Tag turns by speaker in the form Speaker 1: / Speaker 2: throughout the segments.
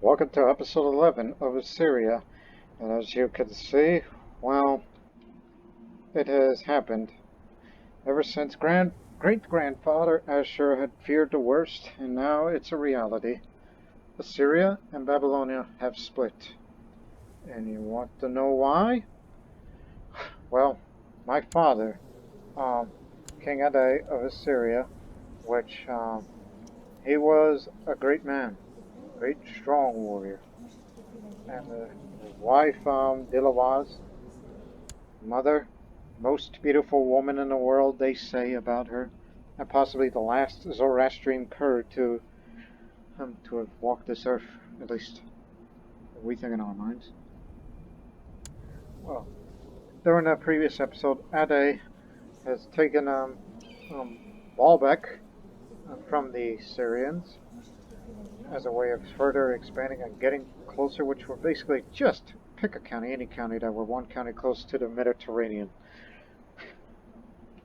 Speaker 1: Welcome to episode 11 of Assyria, and as you can see, well, it has happened. Ever since great-grandfather Ashur had feared the worst, and now it's a reality. Assyria and Babylonia have split. And you want to know why? Well, my father, King Addai of Assyria, which, he was a great man, great strong warrior. And his wife, Dilawaz, mother, most beautiful woman in the world, they say about her, and possibly the last Zoroastrian Kurd to have walked this earth, at least we think in our minds. Well, during a previous episode, Ade has taken Baalbek from the Syrians as a way of further expanding and getting closer, which were basically just pick a county, any county that were one county close to the Mediterranean.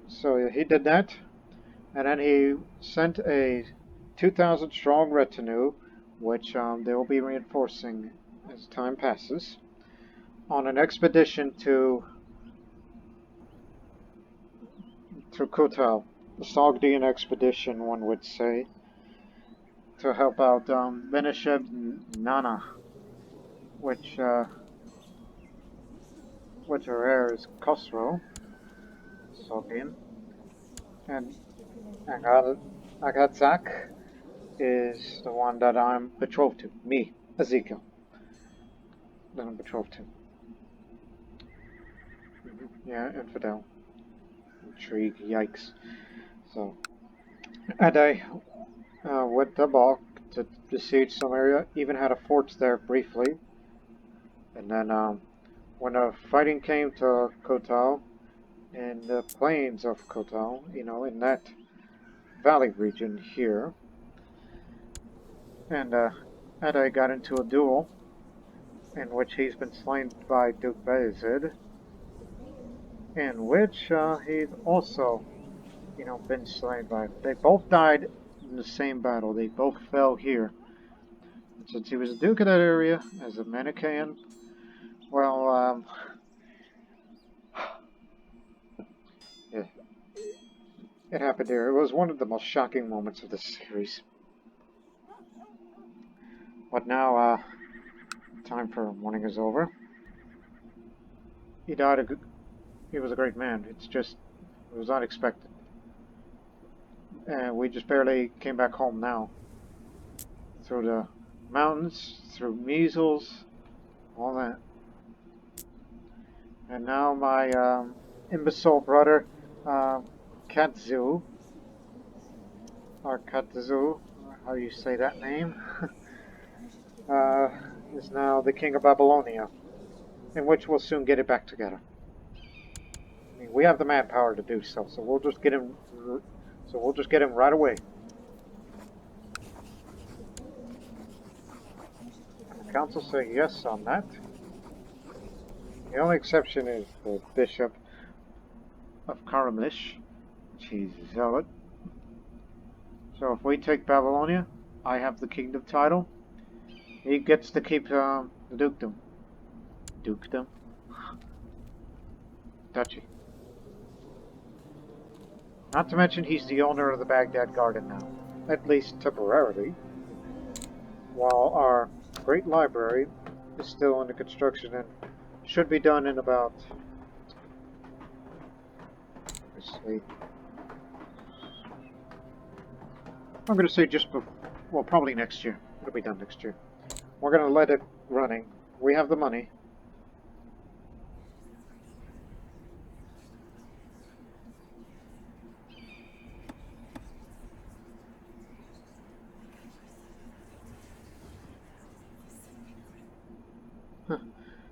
Speaker 1: So he did that, and then he sent a 2,000 strong retinue, which they will be reinforcing as time passes, on an expedition to Khuttal, the Sogdian expedition, one would say, to help out Benesheb Nana, which her heir is Khosrow, Sogdian, and Agatzak is the one that I'm betrothed to. Me, Ezekiel, that I'm betrothed to. Yeah, infidel. Intrigue, yikes. So, Addai went to Balk to besiege some area, even had a fort there briefly. And then when the fighting came to Khuttal, in the plains of Khuttal, in that valley region here, and Addai got into a duel in which he's been slain by Duke Bayezid, in which he's also, been slain by. They both died in the same battle. They both fell here. And since he was a duke of that area, as a Manichean, well, it happened here. It was one of the most shocking moments of the series. But now, time for mourning is over. He died. He was a great man. It was unexpected. And we just barely came back home now. Through the mountains, through measles, all that. And now my imbecile brother, Katsiu, or Katsiu, how you say that name, is now the King of Babylonia, in which we'll soon get it back together. I mean, we have the manpower to do so, so we'll just get him. So we'll just get him right away. The council say yes on that. The only exception is the Bishop of Karamish, which he's a zealot. So if we take Babylonia, I have the kingdom title. He gets to keep the dukedom. Dukedom? Duchy. Not to mention he's the owner of the Baghdad Garden now, at least temporarily, while our great library is still under construction and should be done in about, let's see, I'm going to say probably next year. It'll be done next year. We're going to let it running. We have the money.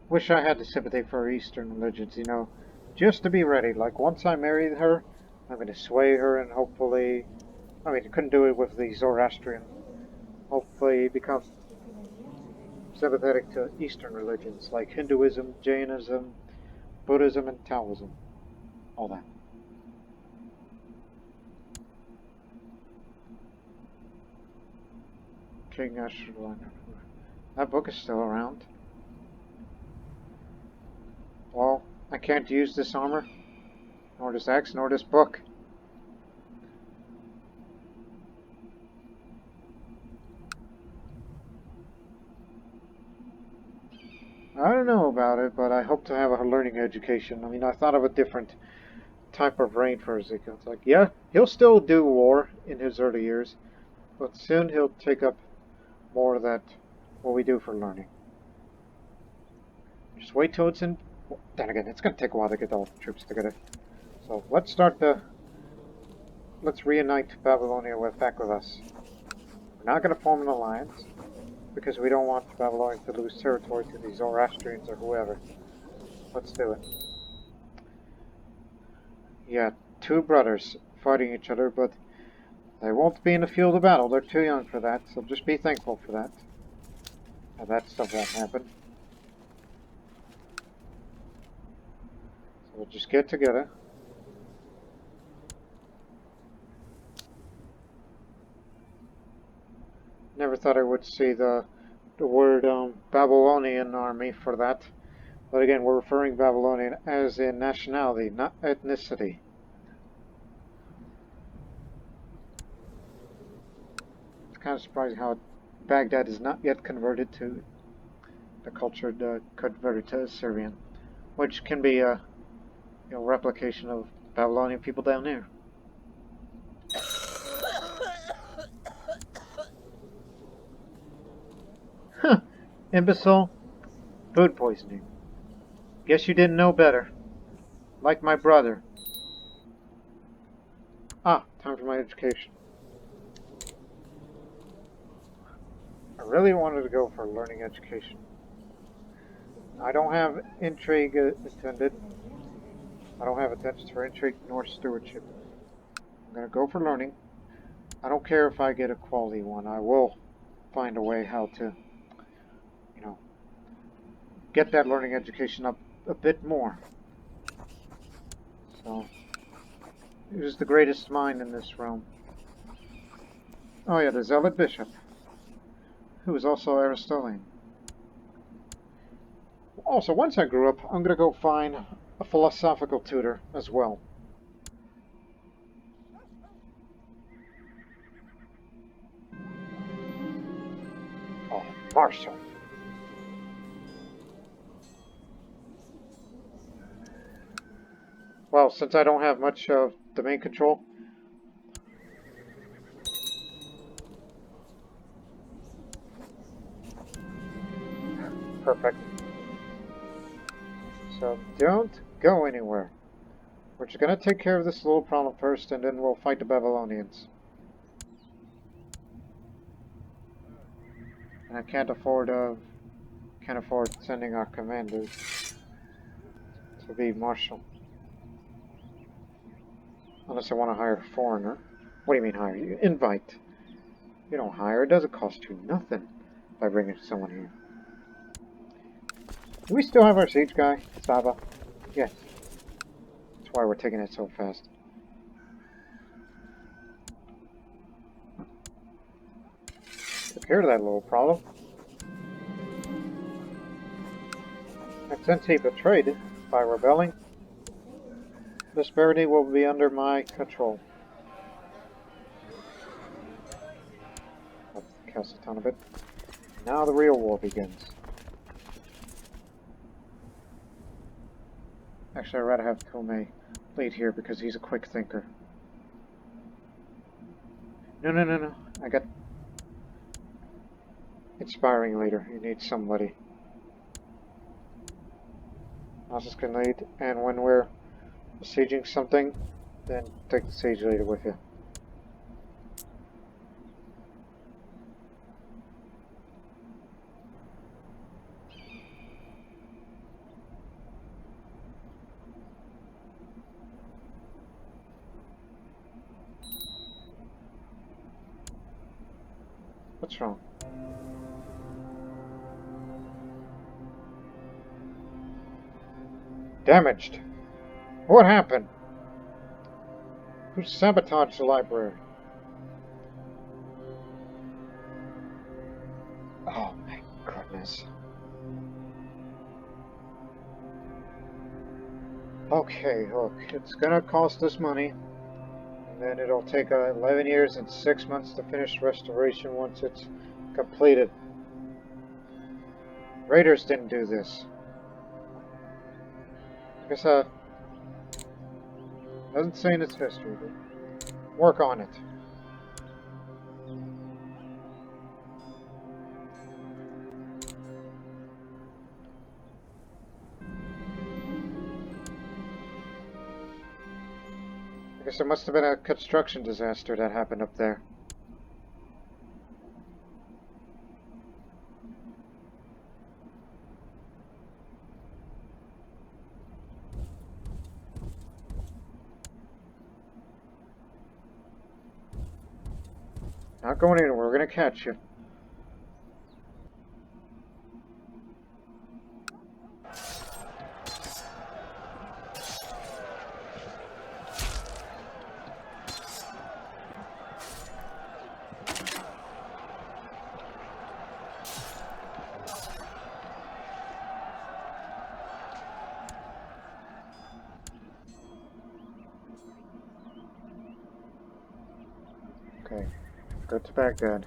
Speaker 1: Wish I had the sympathy for Eastern religions, just to be ready. Like, once I marry her, I'm going to sway her and hopefully, I couldn't do it with the Zoroastrian. Hopefully become sympathetic to Eastern religions, like Hinduism, Jainism, Buddhism, and Taoism. All that. King Ashur. That book is still around. Well, I can't use this armor, nor this axe, nor this book. I don't know about it, but I hope to have a learning education. I mean, I thought of a different type of reign for Ezekiel. It's like, yeah, he'll still do war in his early years, but soon he'll take up more of that, what we do for learning. Just wait till it's in... Then again, it's going to take a while to get all the troops together. So let's reunite Babylonia back with us. We're not going to form an alliance, because we don't want Babylonia to lose territory to these Zoroastrians or whoever. Let's do it. Yeah, two brothers fighting each other, but they won't be in the field of battle. They're too young for that, so just be thankful for that. And that stuff won't happen. So we'll just get together. Never thought I would see the word Babylonian army for that. But again, we're referring Babylonian as in nationality, not ethnicity. It's kind of surprising how Baghdad is not yet converted to the culture converted to Assyrian, which can be a replication of Babylonian people down there. Huh, imbecile. Food poisoning. Guess you didn't know better. Like my brother. Ah, time for my education. I really wanted to go for learning education. I don't have intrigue attended. I don't have attention for intrigue nor stewardship. I'm going to go for learning. I don't care if I get a quality one. I will find a way how to, get that learning education up a bit more. So, who's the greatest mind in this realm? Oh yeah, the Zealot Bishop, who is also Aristotelian. Also, once I grew up, I'm going to go find a philosophical tutor as well. Oh, Marshall. Well, since I don't have much of domain control, perfect. So don't go anywhere. We're just gonna take care of this little problem first, and then we'll fight the Babylonians. And I can't afford sending our commanders to be marshal. Unless I want to hire a foreigner. What do you mean hire? You invite. You don't hire. It doesn't cost you nothing by bringing someone here. Do we still have our siege guy, Saba? Yes. That's why we're taking it so fast. Took care of that little problem. And since he betrayed by rebelling, disparity will be under my control. Let's cast a ton of it. Now the real war begins. Actually, I'd rather have Tomei lead here because he's a quick thinker. No. I got inspiring leader. You need somebody. Moses can lead, and when we're besieging something, then take the siege leader with you. What's wrong? Damaged. What happened? Who sabotaged the library? Oh my goodness. Madness. Okay, look, it's gonna cost us money, and then it'll take 11 years and 6 months to finish restoration once it's completed. Raiders didn't do this. I guess, doesn't say in its history, but work on it. I guess there must have been a construction disaster that happened up there. Not going anywhere, we're gonna catch you. Okay, go to Baghdad.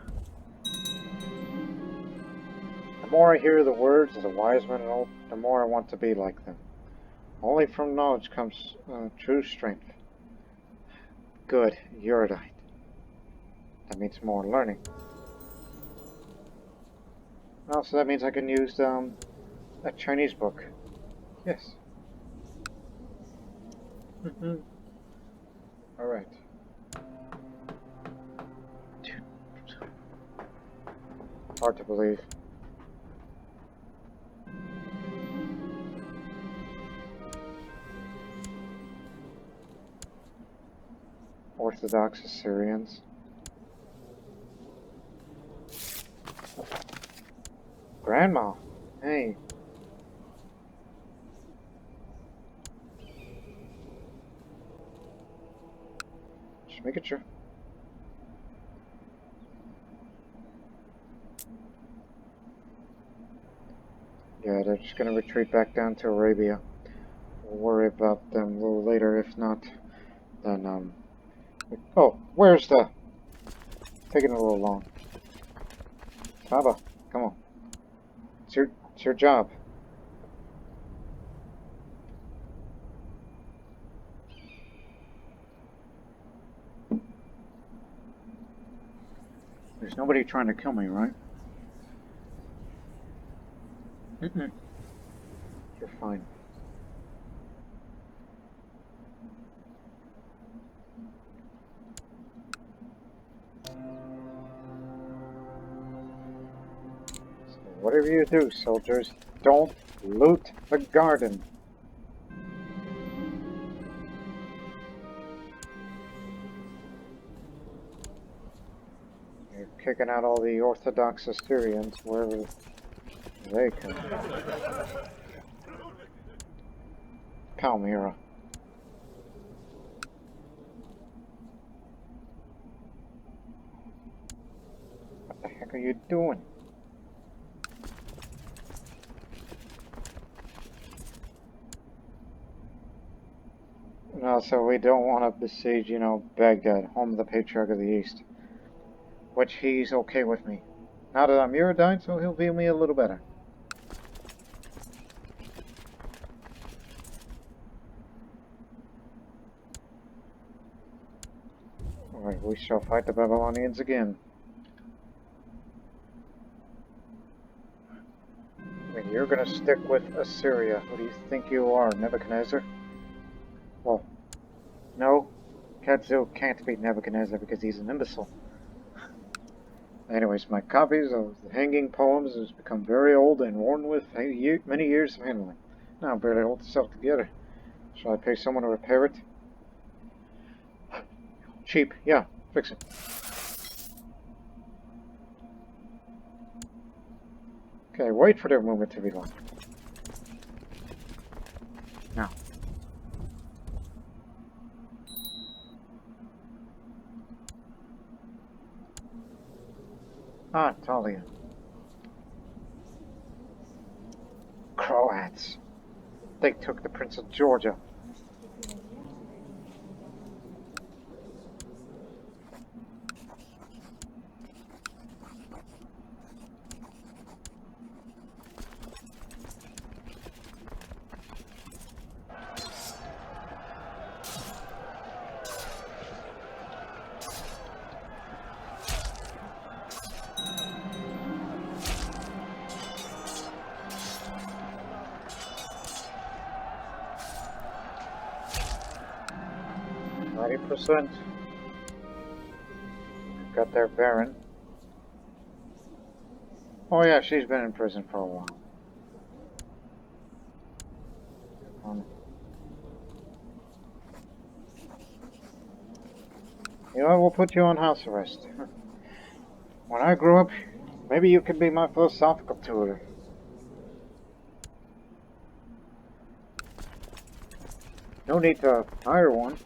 Speaker 1: The more I hear the words of the wise men and old, the more I want to be like them. Only from knowledge comes true strength. Good, erudite. That means more learning. Also, that means I can use a Chinese book. Yes. Alright. Hard to believe. Orthodox Assyrians. Grandma. Hey. Just making sure. Yeah, they're just gonna retreat back down to Arabia. We'll worry about them a little later. If not, then, oh, where's the... Taking a little long. Baba, come on. It's your job. There's nobody trying to kill me, right? Mm-mm. You're fine. So whatever you do, soldiers, don't loot the garden. You're kicking out all the Orthodox Assyrians wherever they come. Palmyra. What the heck are you doing? No, so we don't want to besiege, Baghdad, home of the Patriarch of the East. Which he's okay with me. Now that I'm erudite, so he'll view me a little better. Alright, we shall fight the Babylonians again. I mean, you're gonna stick with Assyria. Who do you think you are, Nebuchadnezzar? Well, no. Katsiu can't beat Nebuchadnezzar because he's an imbecile. Anyways, my copies of the Hanging Poems has become very old and worn with many years of handling. Now I'm barely hold itself together. Shall I pay someone to repair it? Cheap, yeah, fix it. Okay, wait for their movement to be long. Now. Ah, Talia. Croats. They took the Prince of Georgia. %. Got their Baron. Oh yeah, she's been in prison for a while. You know, we'll put you on house arrest. When I grow up, maybe you could be my philosophical tutor. No need to hire one.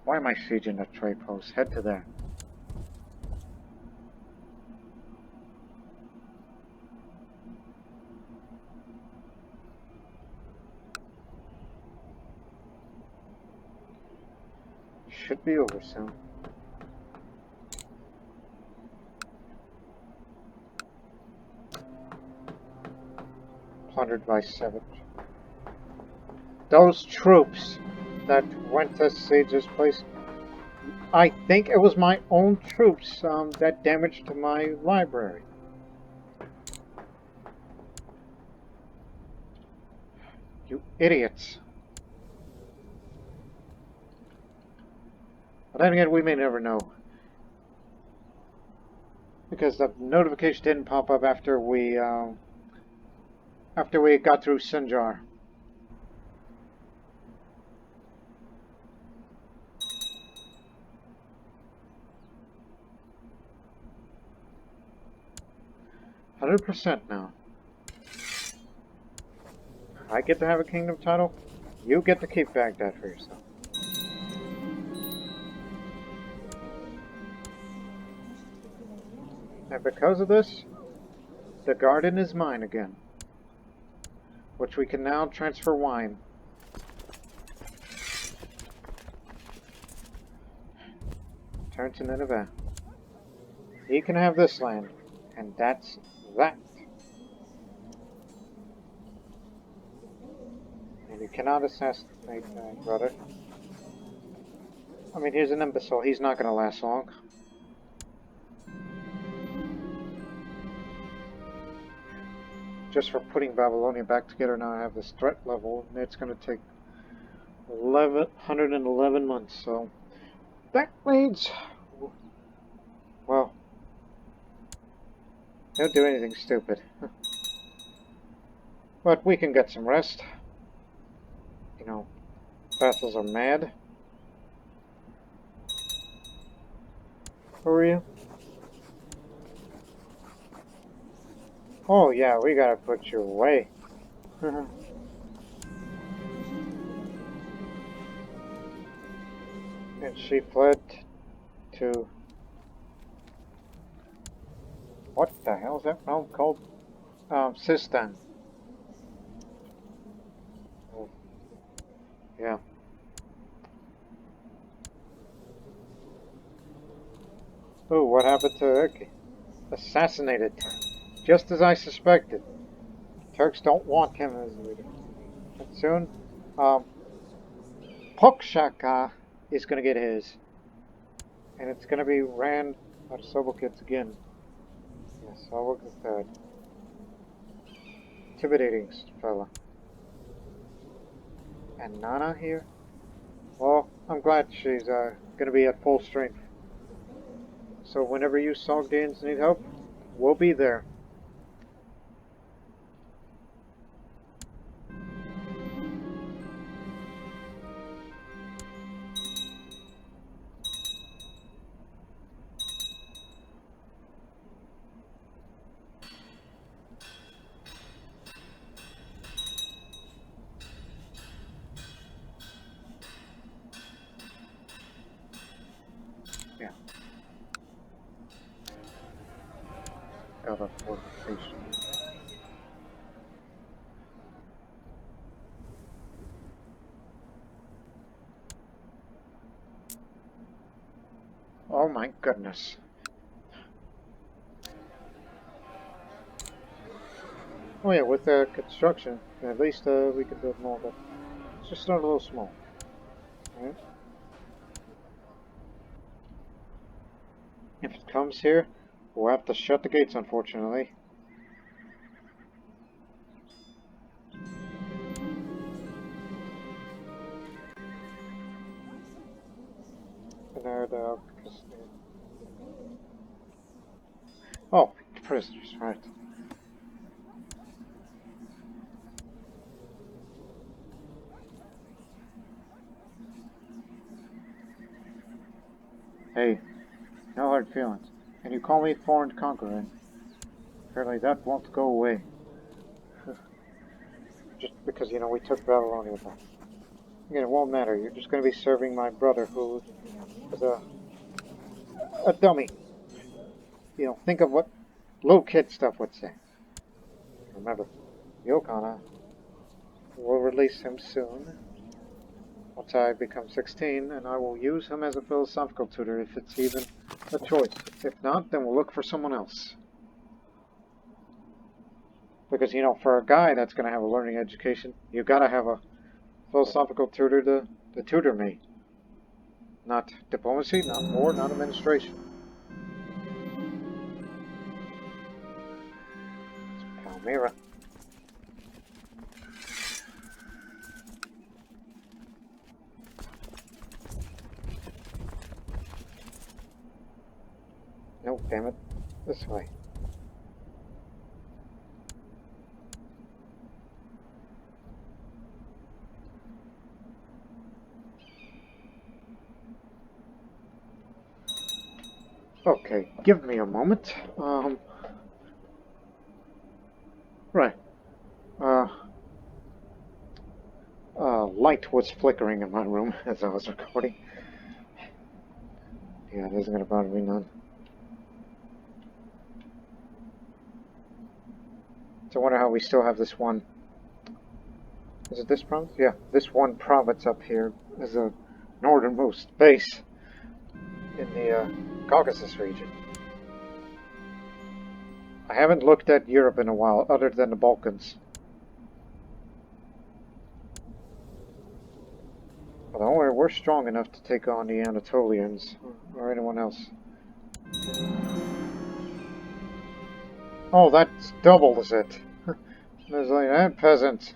Speaker 1: Why am I sieging a trade post? Head to there. Should be over soon. Plundered by 7. Those troops that went to siege this place, I think it was my own troops that damaged my library. You idiots. But then again, we may never know. Because the notification didn't pop up after we got through Sinjar. %, now. I get to have a kingdom title. You get to keep Baghdad for yourself. And because of this, the garden is mine again, which we can now transfer wine. Turn to Nineveh. He can have this land, and that's that. And you cannot assassinate my brother. I mean, he's an imbecile. He's not going to last long. Just for putting Babylonia back together now, I have this threat level, and it's going to take 111 months, so that means, well, don't do anything stupid. But we can get some rest. You know, vassals are mad. Who are you? Oh yeah, we gotta put you away. And she fled to... What the hell is that realm called? Sistan. Oh. Yeah. Oh, what happened to Erki? Assassinated. Just as I suspected. Turks don't want him as leader. And soon, Pokshaka is going to get his. And it's going to be Rand Arsobokits again. Yes, Sobok the third. Intimidating fella. And Nana here? Well, I'm glad she's going to be at full strength. So whenever you Sogdians need help, we'll be there. Yeah. Got a fortification. my goodness. Oh yeah, with the construction, at least we can build more, but it's just not a little small. Right? If it comes here, we'll have to shut the gates, unfortunately. Oh, prisoners, right. Hey, no hard feelings. And you call me foreign conqueror, and apparently that won't go away. Just because, you know, we took Babylonia back. Again, it won't matter. You're just going to be serving my brother, who is a dummy. You know, think of what little kid stuff would say. Remember, Yokana will release him soon. Once I become 16, and I will use him as a philosophical tutor if it's even a choice. If not, then we'll look for someone else. Because, you know, for a guy that's going to have a learning education, you've got to have a philosophical tutor to tutor me. Not diplomacy, not war, not administration. Palmyra. No, damn it. This way. Okay, give me a moment. Right. Light was flickering in my room as I was recording. Yeah, it isn't gonna bother me none. So I wonder how we still have this one. Is it this province? Yeah, this one province up here is the northernmost base in the Caucasus region. I haven't looked at Europe in a while, other than the Balkans. But don't worry, we're strong enough to take on the Anatolians or anyone else. Oh, that's double, is it? There's like that peasant.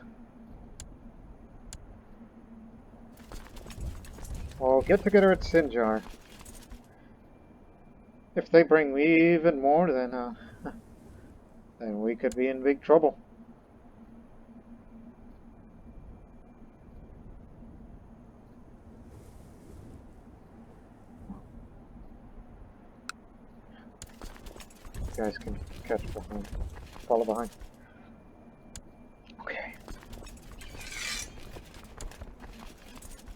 Speaker 1: Well, get together at Sinjar. If they bring me even more, then then we could be in big trouble. You guys can catch behind, follow behind. Okay.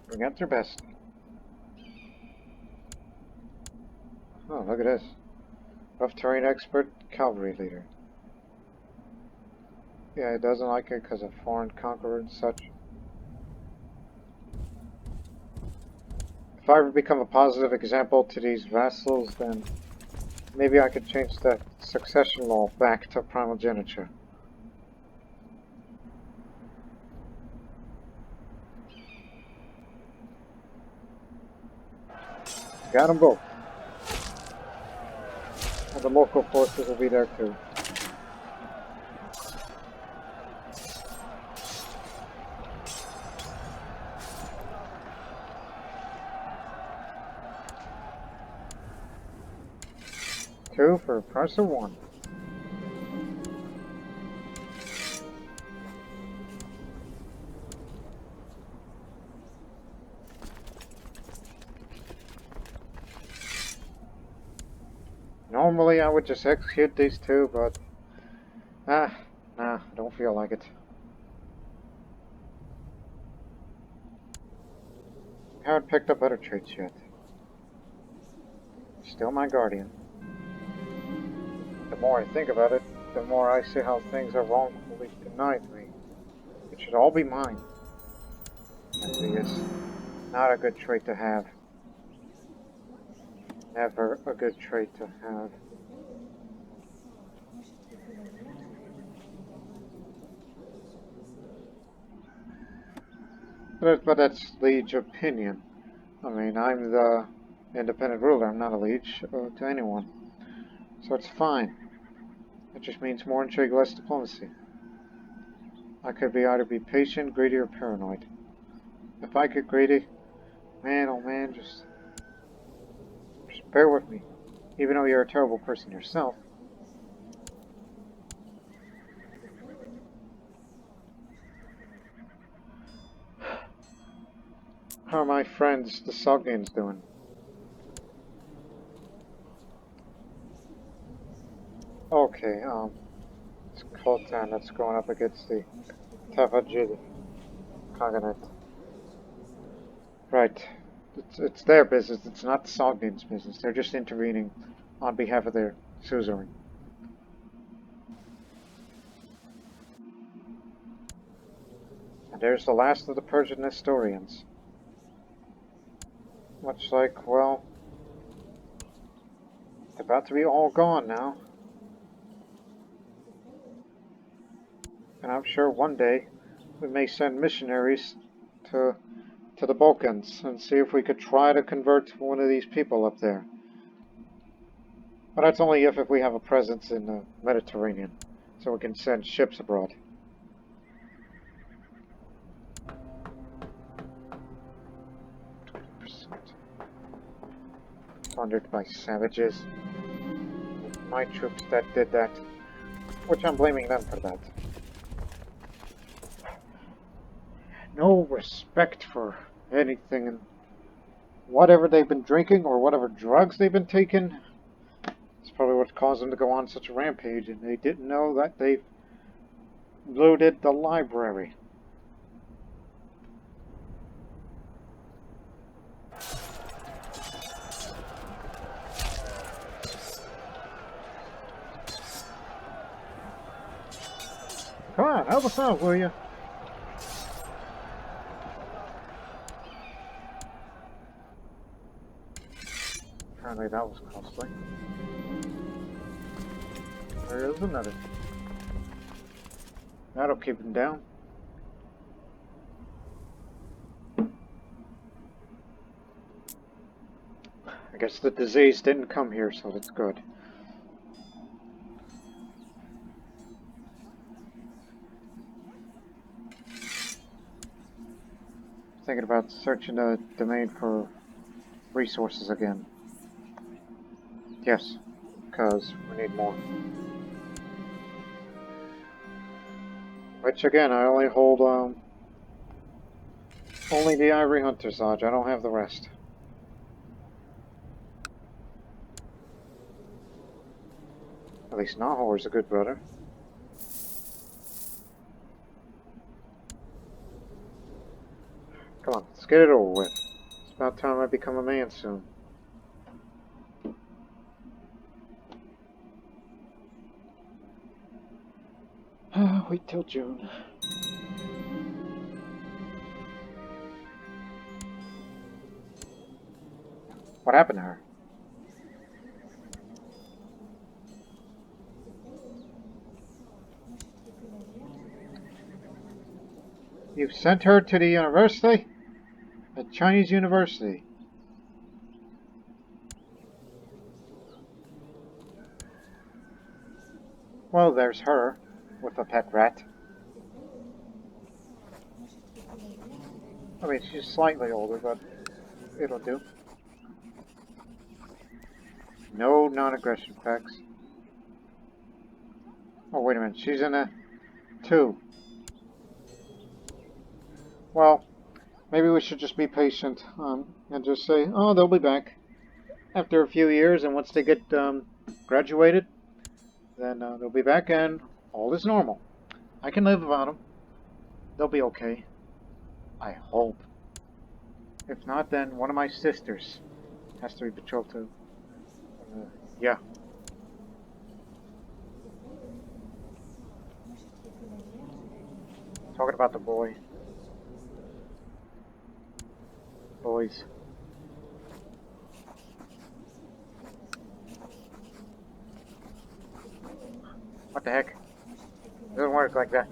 Speaker 1: Bring out your best. Oh, look at this. Rough terrain expert, cavalry leader. Yeah, it doesn't like it because of foreign conqueror and such. If I ever become a positive example to these vassals, then maybe I could change the succession law back to primogeniture. Got them both. And the local forces will be there too. Two for the price of one. Normally I would just execute these two, but nah, I don't feel like it. Haven't picked up better traits yet. Still my guardian. The more I think about it, the more I see how things are wrongfully denied me. It should all be mine. Envy is not a good trait to have. Never a good trait to have. But that's liege opinion. I mean, I'm the independent ruler. I'm not a liege to anyone. So it's fine. It just means more intrigue, less diplomacy. I could either be patient, greedy, or paranoid. If I get greedy, man, oh man, just bear with me. Even though you're a terrible person yourself. How are my friends, the Sogdians, doing? Okay, it's Khorasan that's going up against the Tafajid Khaganate. Right. It's their business, it's not the Sogdians' business. They're just intervening on behalf of their suzerain. And there's the last of the Persian historians. Much like, well, they're about to be all gone now. And I'm sure one day we may send missionaries to the Balkans and see if we could try to convert one of these people up there. But that's only if we have a presence in the Mediterranean, so we can send ships abroad. Plundered by savages. My troops that did that, which I'm blaming them for that. No respect for anything, and whatever they've been drinking or whatever drugs they've been taking, it's probably what caused them to go on such a rampage, and they didn't know that they looted the library. Come on, help us out, will you? Apparently that was costly. There is another. That'll keep him down. I guess the disease didn't come here, so that's good. Thinking about searching the domain for resources again. Yes, because we need more. Which again, I only hold only the Ivory Hunter's Lodge. I don't have the rest. At least Nahor's a good brother. Come on, let's get it over with. It's about time I become a man soon. Wait till June. What happened to her? You've sent her to the university? A Chinese university. Well, there's her, with a pet rat. I mean, she's slightly older, but it'll do. No non-aggression packs. Oh, wait a minute, she's in a 2. Well, maybe we should just be patient and just say, oh, they'll be back after a few years, and once they get graduated, then they'll be back and all is normal. I can live without them. They'll be okay. I hope. If not, then one of my sisters has to be betrothed to. Yeah. Talking about the boy. Boys. What the heck? It doesn't work like that.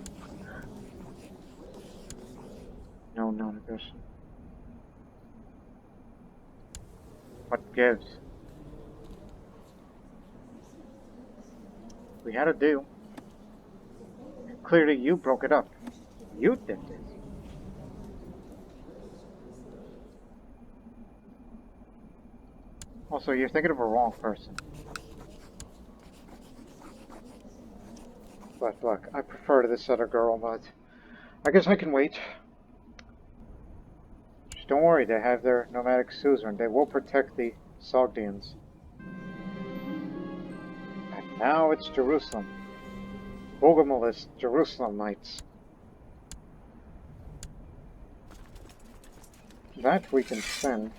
Speaker 1: No, no, it goes. What gives? We had a deal. Clearly you broke it up. You did this. Also, you're thinking of a wrong person. But look, I prefer to this other girl, but I guess I can wait. Just don't worry, they have their nomadic suzerain. They will protect the Sogdians. And now it's Jerusalem. Bogomalist Jerusalemites. That we can send.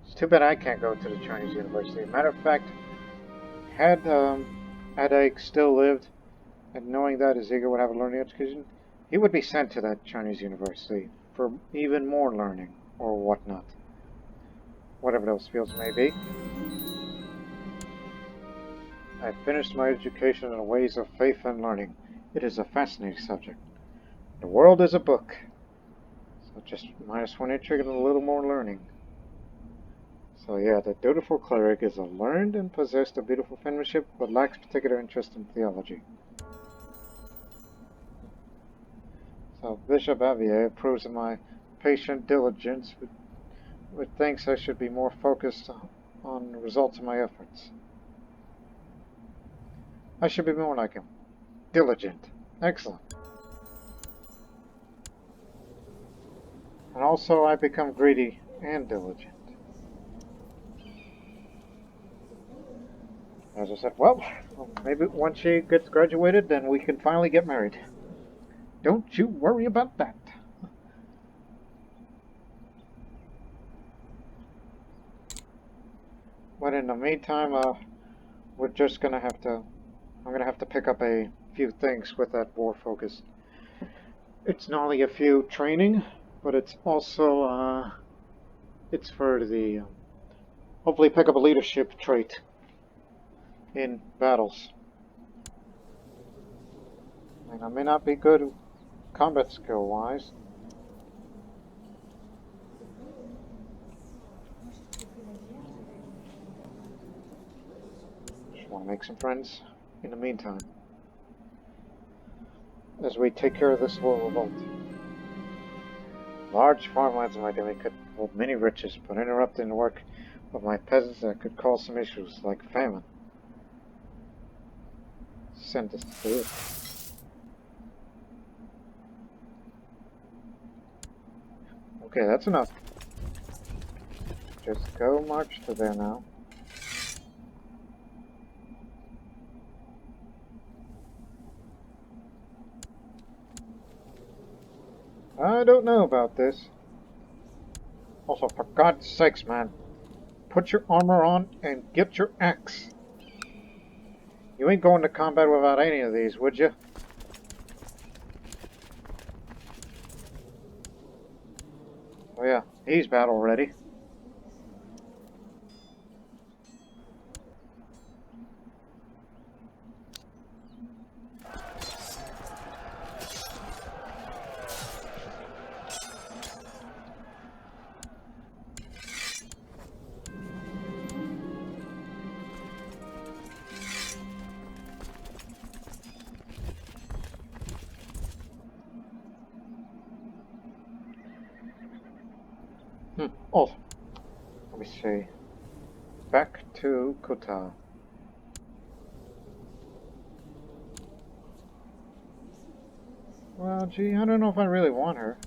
Speaker 1: It's too bad I can't go to the Chinese University. Matter of fact, had Addai still lived, and knowing that Ezekiel would have a learning education, he would be sent to that Chinese University for even more learning, or whatnot. Whatever those fields may be. I finished my education in the ways of faith and learning. It is a fascinating subject. The world is a book. So just -1 intrigue and a little more learning. So yeah, the dutiful cleric is a learned and possessed of beautiful penmanship, but lacks particular interest in theology. So Bishop Avier approves of my patient diligence, but thinks I should be more focused on the results of my efforts. I should be more like him. Diligent. Excellent. And also I become greedy and diligent. As I said, well, maybe once she gets graduated, then we can finally get married. Don't you worry about that. But in the meantime, we're just gonna have to... I'm gonna have to pick up a few things with that war focus. It's not only a few training, but it's also, it's for the... hopefully pick up a leadership trait in battles. And I may not be good combat skill-wise. Just want to make some friends in the meantime, as we take care of this little revolt. Large farmlands in my domain could hold many riches, but interrupting the work of my peasants that could cause some issues, like famine. Send us to it. Okay, that's enough. Just go march to there now. I don't know about this. Also, for God's sakes, man, put your armor on and get your axe. You ain't going to combat without any of these, would you? Oh yeah, he's battle ready. Oh, let me see. Back to Khuttal. Well, gee, I don't know if I really want her.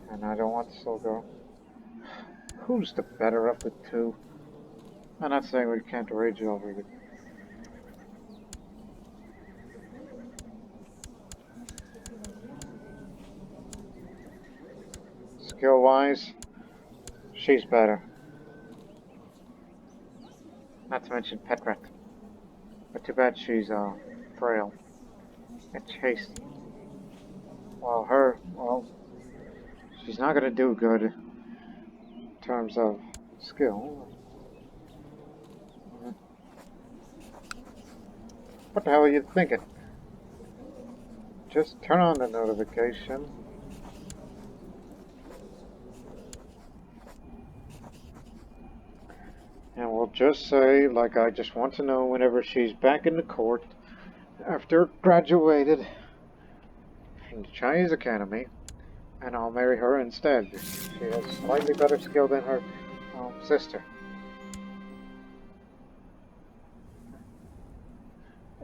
Speaker 1: And I don't want this little girl. Who's the better of the two? I'm not saying we can't rage over it. Skill-wise, she's better. Not to mention Petrat. But too bad she's frail and chaste. While she's not gonna do good in terms of skill. What the hell are you thinking? Just turn on the notification. And we'll just say, like, I just want to know whenever she's back in the court after graduated from the Chinese Academy, and I'll marry her instead. She has slightly better skill than her sister.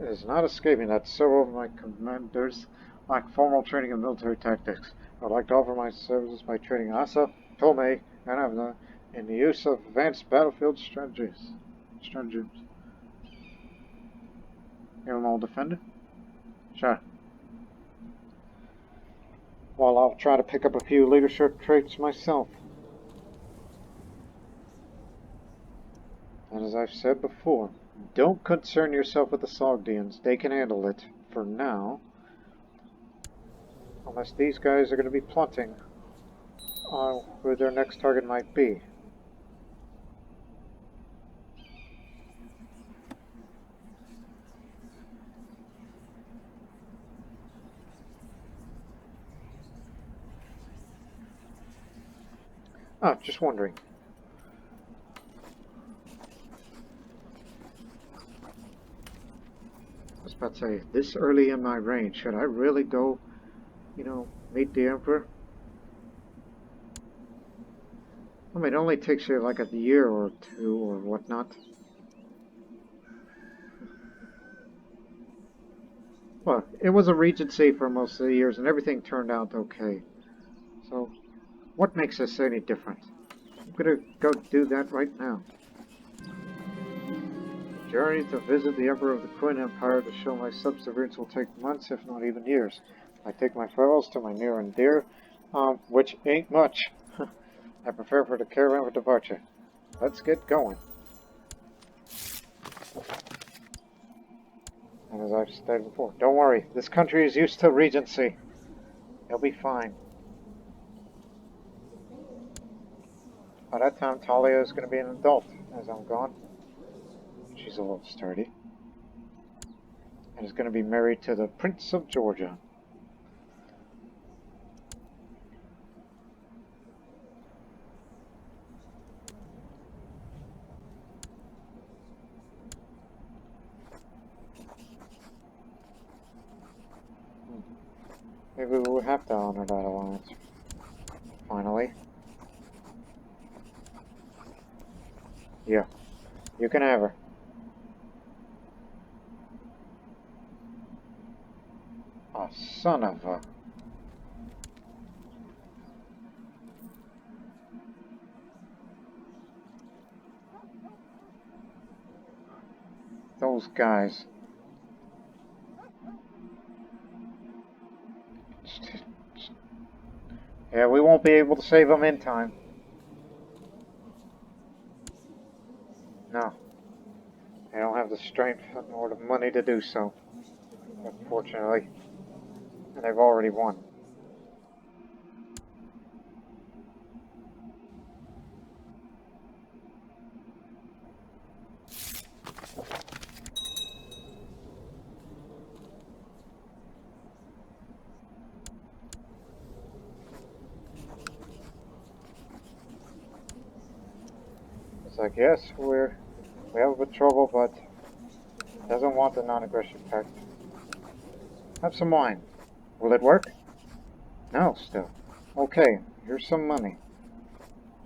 Speaker 1: It is not escaping that several of my commanders lack formal training in military tactics. I would like to offer my services by training Asa, Ptolemy, and Avna in the use of advanced battlefield stratagems. You're an old defender? Sure. Well, I'll try to pick up a few leadership traits myself. And as I've said before, don't concern yourself with the Sogdians. They can handle it for now. Unless these guys are going to be plotting on who their next target might be. Ah, just wondering. I was about to say, this early in my reign, should I really go, meet the Emperor? I mean, it only takes you like a year or two or whatnot. Well, it was a regency for most of the years and everything turned out okay. So, what makes this any different? I'm gonna go do that right now. Journey to visit the Emperor of the Qin Empire to show my subservience will take months, if not even years. I take my farewells to my near and dear, which ain't much. I prepare for the caravan for departure. Let's get going. And as I've stated before, don't worry, this country is used to regency. It'll be fine. By that time, Talia is going to be an adult as I'm gone. She's a little sturdy. And is going to be married to the Prince of Georgia. Maybe we will have to honor that alliance. Finally. Yeah. You can have her. Oh, son of a... Those guys. Yeah, we won't be able to save them in time. No. They don't have the strength or the money to do so. Unfortunately. And they've already won. It's like, yes, we have a bit of trouble, but doesn't want the non-aggression pact. Have some wine. Will it work? No, still. Okay, here's some money.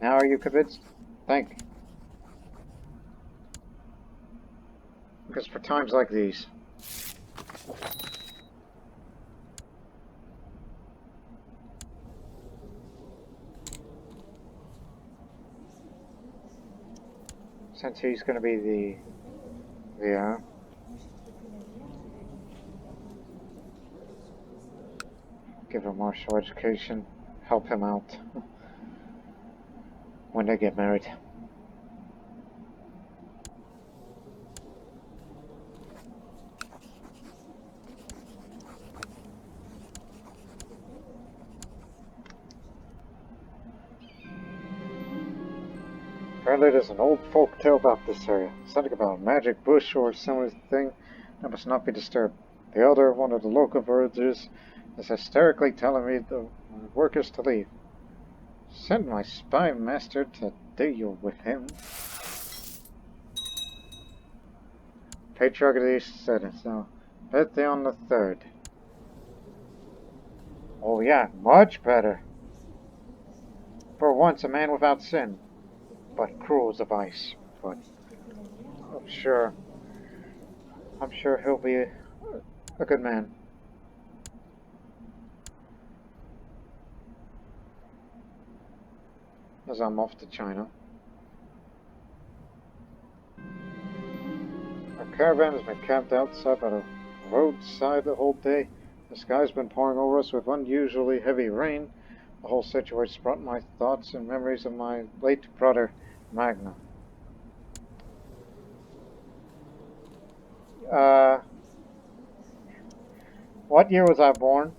Speaker 1: Now are you convinced? Thank you. Because for times like these... Since he's going to be the give him martial education, help him out when they get married. Apparently there's an old folk tale about this area. Something about a magic bush or similar thing that must not be disturbed. The elder of one of the local villagers is hysterically telling me the workers to leave. Send my spy master to deal with him. Patriarch of the East said it, so birthday on the 3rd. Oh yeah, much better. For once a man without sin, but cruel as of ice. But I'm sure he'll be a good man. As I'm off to China. Our caravan has been camped outside by the roadside the whole day. The sky's been pouring over us with unusually heavy rain. The whole situation brought my thoughts and memories of my late brother, Magna. What year was I born?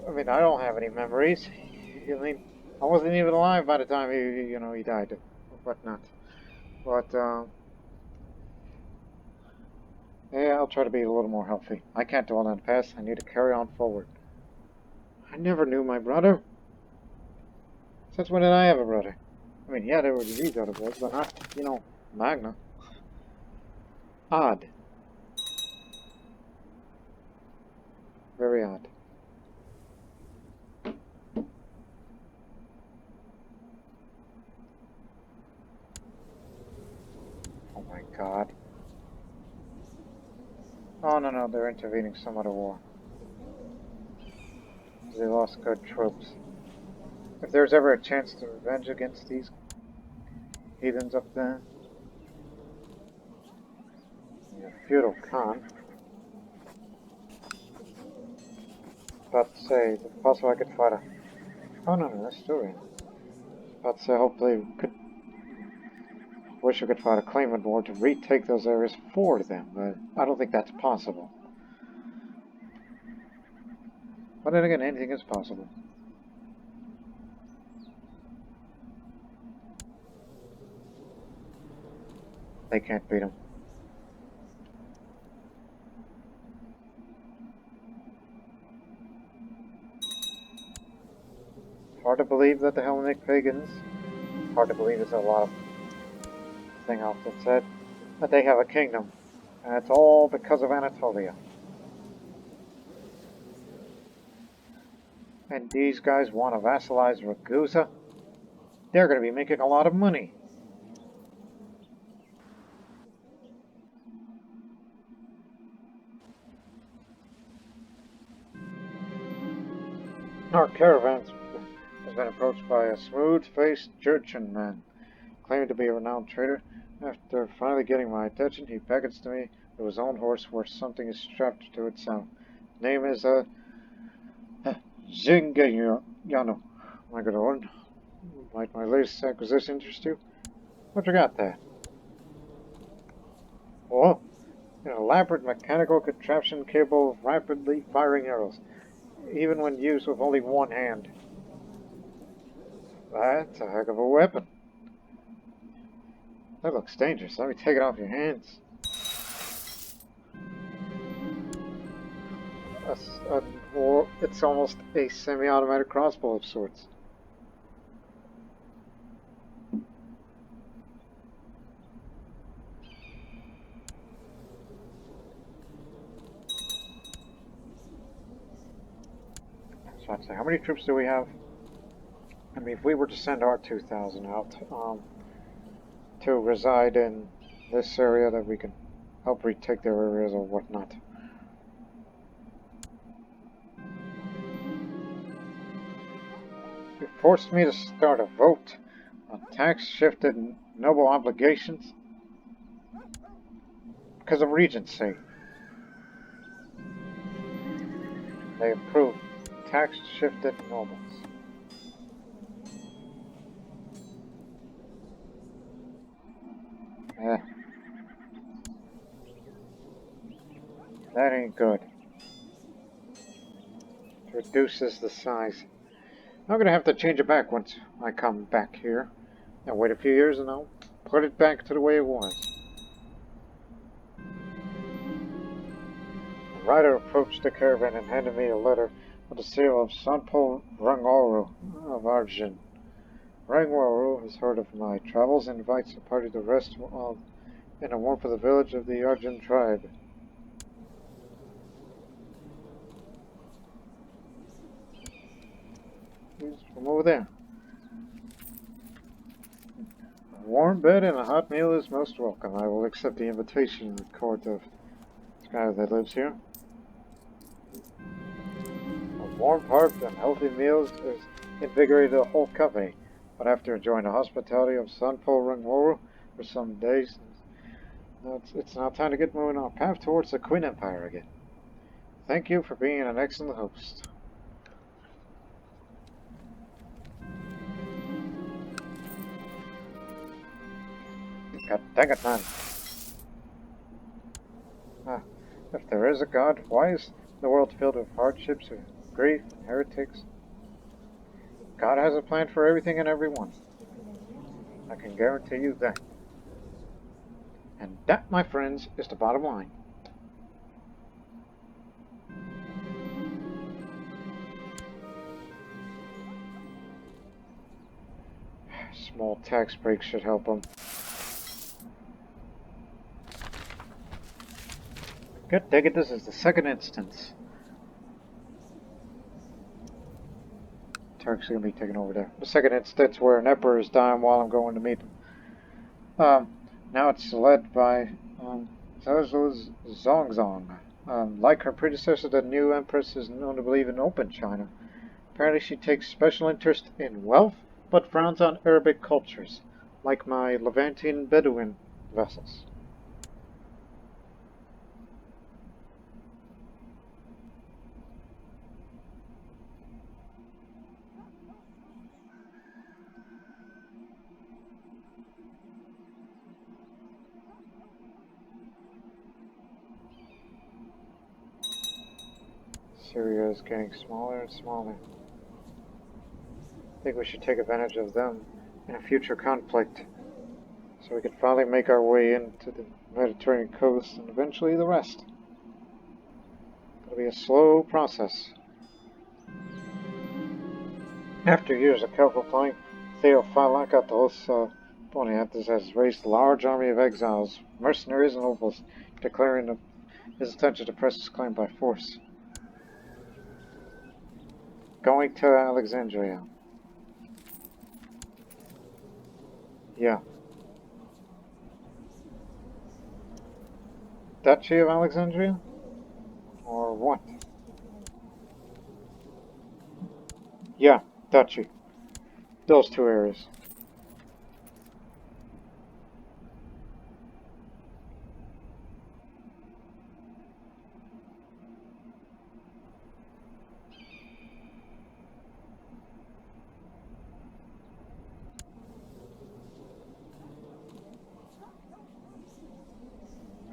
Speaker 1: I mean, I don't have any memories. I mean, I wasn't even alive by the time he died, or whatnot. But yeah, I'll try to be a little more healthy. I can't dwell on the past. I need to carry on forward. I never knew my brother. Since when did I have a brother? I mean, yeah, there were these other boys, but not, Magna. Odd. Very odd. Oh my god. Oh no, they're intervening some other war. They lost good troops. If there's ever a chance to revenge against these heathens up there. Yeah, feudal Khan. About to say, is it possible I could fight a... Oh no, that's still in. About to say, hopefully we could... Wish we could fight a claimant war to retake those areas for them, but I don't think that's possible. But then again, anything is possible. They can't beat them. Hard to believe that the Hellenic pagans, hard to believe it's a lot of thing else that said, that they have a kingdom, and it's all because of Anatolia. And these guys want to vassalize Ragusa? They're going to be making a lot of money. Our caravan has been approached by a smooth-faced Jurchen man, claiming to be a renowned trader. After finally getting my attention, he beckons to me to his own horse where something is strapped to its saddle. Name is, Zingayano. My good lord. Might my latest acquisition interest you? What you got there? Oh, an elaborate mechanical contraption capable of rapidly firing arrows, even when used with only one hand. That's a heck of a weapon. That looks dangerous. Let me take it off your hands. Or it's almost a semi-automatic crossbow of sorts. So I'd say, how many troops do we have? I mean, if we were to send our 2,000 out to reside in this area, that we can help retake their areas or whatnot. You forced me to start a vote on tax-shifted noble obligations because of Regency. They approved tax-shifted nobles. That ain't good. reduces the size. I'm gonna have to change it back once I come back here. And wait a few years and I'll put it back to the way it was. The rider approached the caravan and handed me a letter with the seal of Sanpo Rangoru of Arjun. Rangoru has heard of my travels and invites the party to rest in the warmth of the village of the Arjun tribe. From over there. A warm bed and a hot meal is most welcome. I will accept the invitation in the court of this guy that lives here. A warm hearth and healthy meals has invigorated the whole company. But after enjoying the hospitality of Sanpo Rangworu for some days, it's now time to get moving on our path towards the Queen Empire again. Thank you for being an excellent host. God dang it, man. If there is a God, why is the world filled with hardships, with grief, and heretics? God has a plan for everything and everyone. I can guarantee you that. And that, my friends, is the bottom line. Small tax break should help them. God dang it, this is the second instance. Turks are going to be taking over there. The second instance where an emperor is dying while I'm going to meet them. Now it's led by Zhou Zongzong. Like her predecessor, the new empress is known to believe in open China. Apparently she takes special interest in wealth, but frowns on Arabic cultures, like my Levantine Bedouin vassals. Assyria is getting smaller and smaller. I think we should take advantage of them in a future conflict, so we can finally make our way into the Mediterranean coast and eventually the rest. It'll be a slow process. After years of careful planning, Theophylacatos Boniates has raised a large army of exiles, mercenaries, and nobles, declaring his intention to press his claim by force. Going to Alexandria. Yeah. Duchy of Alexandria? Or what? Yeah, Duchy. Those two areas.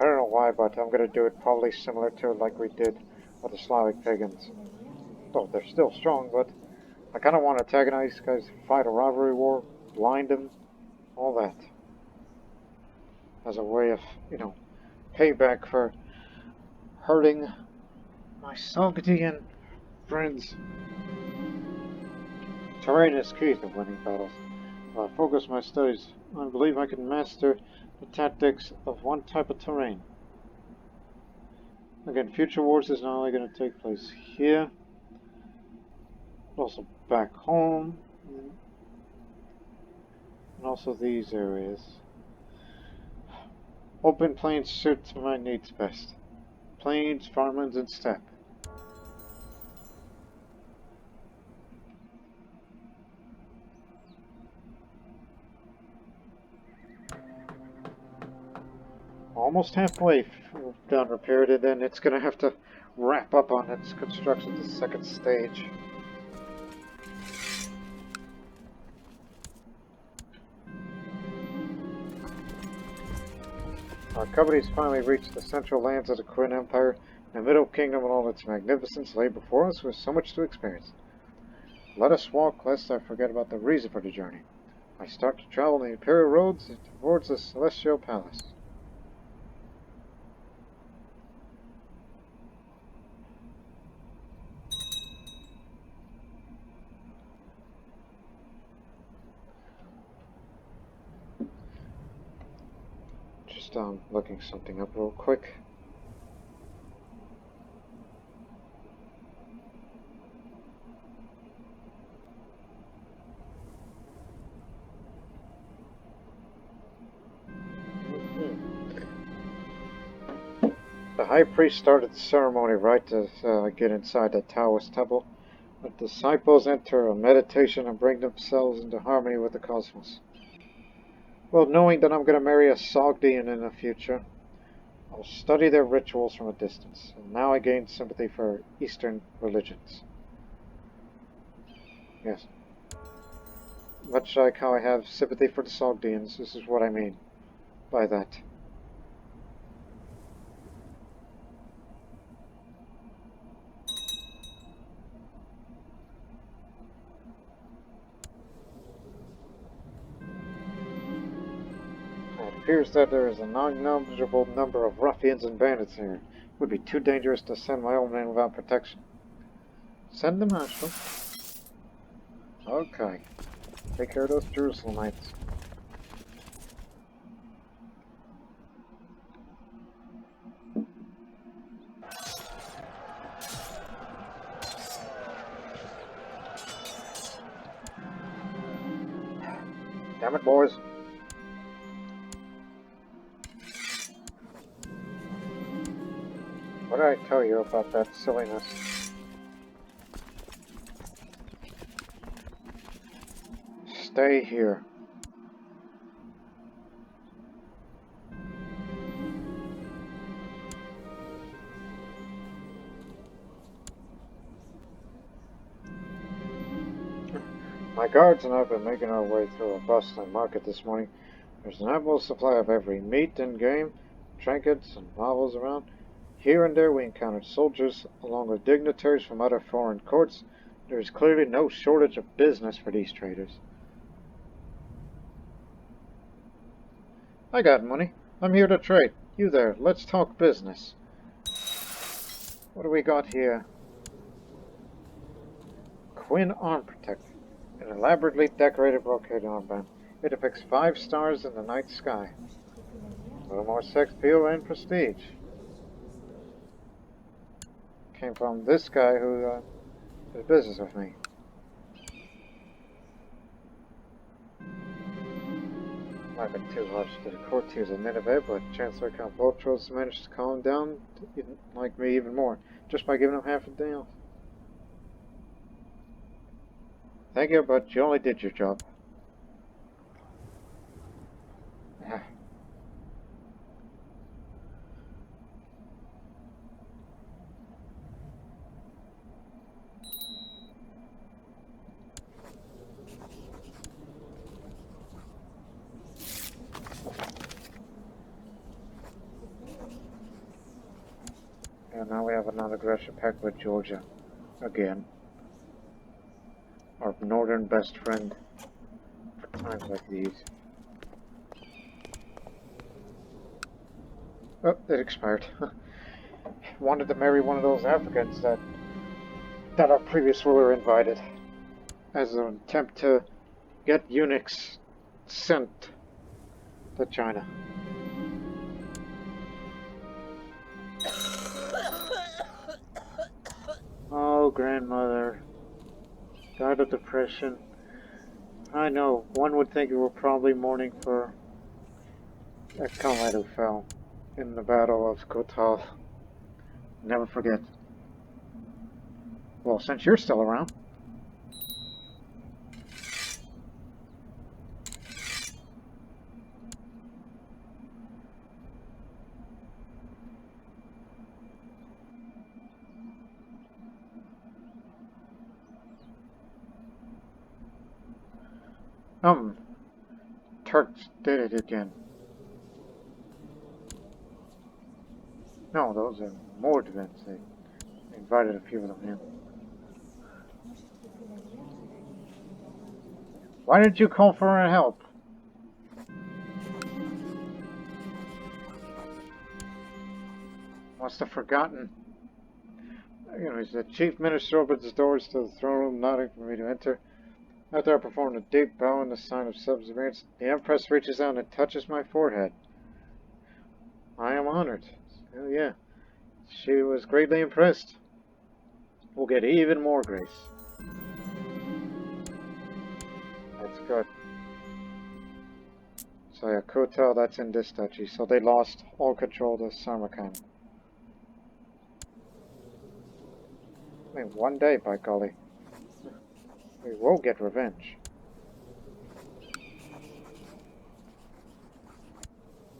Speaker 1: I don't know why, but I'm gonna do it probably similar to like we did with the Slavic pagans. Though they're still strong, but I kind of want to antagonize these guys, fight a rivalry war, blind them, all that. As a way of, payback for hurting my Sogdian friends. Terrain is key to winning battles. If I focus my studies, I believe I can master the tactics of one type of terrain. Again, future wars is not only going to take place here, but also back home, and also these areas. Open plains suit my needs best. Plains, farmlands, and steppe. Almost halfway done repaired, and then it's going to have to wrap up on its construction, the second stage. Our company's finally reached the central lands of the Queen Empire, The Middle Kingdom and all its magnificence lay before us with so much to experience. Let us walk, lest I forget about the reason for the journey. I start to travel the imperial roads towards the celestial palace. Just looking something up real quick. The high priest started the ceremony right to get inside the Taoist temple. The disciples enter a meditation and bring themselves into harmony with the cosmos. Well, knowing that I'm going to marry a Sogdian in the future, I'll study their rituals from a distance, and now I gain sympathy for Eastern religions. Yes. Much like how I have sympathy for the Sogdians, this is what I mean by that. It appears that there is an unknowable number of ruffians and bandits here. It would be too dangerous to send my own men without protection. Send the marshal. Okay. Take care of those Jerusalemites. Damn it, boys. What did I tell you about that silliness? Stay here. My guards and I have been making our way through a bustling market this morning. There's an ample supply of every meat and game, trinkets and novels around. Here and there we encountered soldiers along with dignitaries from other foreign courts. There is clearly no shortage of business for these traders. I got money. I'm here to trade. You there, let's talk business. What do we got here? Quinn Arm Protector. An elaborately decorated brocade armband. It depicts 5 stars in the night sky. A little more sex appeal and prestige. Came from this guy who did business with me. Might have been too harsh to the courtiers of Nineveh, but Chancellor Count Botros managed to calm him down, like me even more, just by giving him half a deal. Thank you, but you only did your job. And now we have another aggression pact with Georgia. Again. Our northern best friend for times like these. Oh, it expired. Wanted to marry one of those Africans that our previous ruler invited as an attempt to get eunuchs sent to China. Oh, grandmother. Died of depression. I know, one would think you were probably mourning for a comrade who fell in the Battle of Khuttal. Never forget. Well, since you're still around. Turks did it again. No, those are more events. They invited a few of them in. Why did you call for our help? Must have forgotten. Anyways, the chief minister opens the doors to the throne room, nodding for me to enter. After I performed a deep bow in the sign of subservience, the Empress reaches out and touches my forehead. I am honored. Oh, yeah. She was greatly impressed. We'll get even more grace. That's good. So yeah, Khuttal, that's in this duchy. So they lost all control to Samarkand. I mean, one day, by golly. We will get revenge.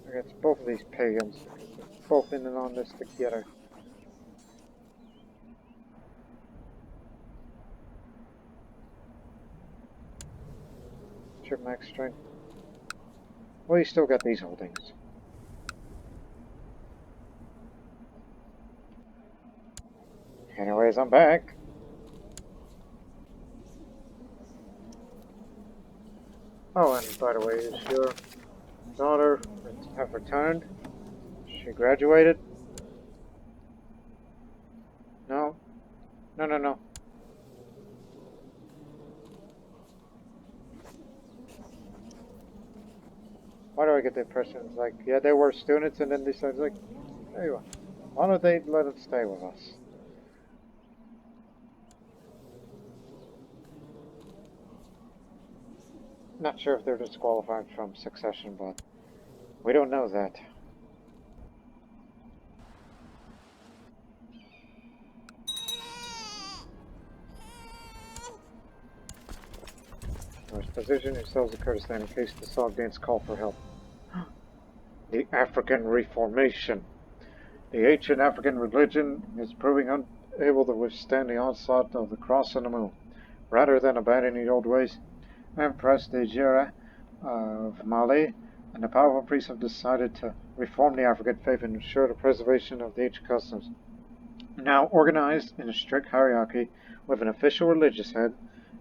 Speaker 1: Against both of these pagans. Both in and on this together. Your max strength. Well, you still got these holdings. Anyways, I'm back. Oh, and by the way, is your daughter have returned? She graduated? No? No. Why do I get the impression it's like, yeah, they were students and then decided, like, there you are. Why don't they let them stay with us? Not sure if they're disqualified from succession, but we don't know that. Position yourselves in Kurdistan in case the Sogdians call for help. The African Reformation. The ancient African religion is proving unable to withstand the onslaught of the cross and the moon. Rather than abandoning the old ways, Empress Dejira of Mali and the powerful priests have decided to reform the African faith and ensure the preservation of the ancient customs. Now organized in a strict hierarchy with an official religious head,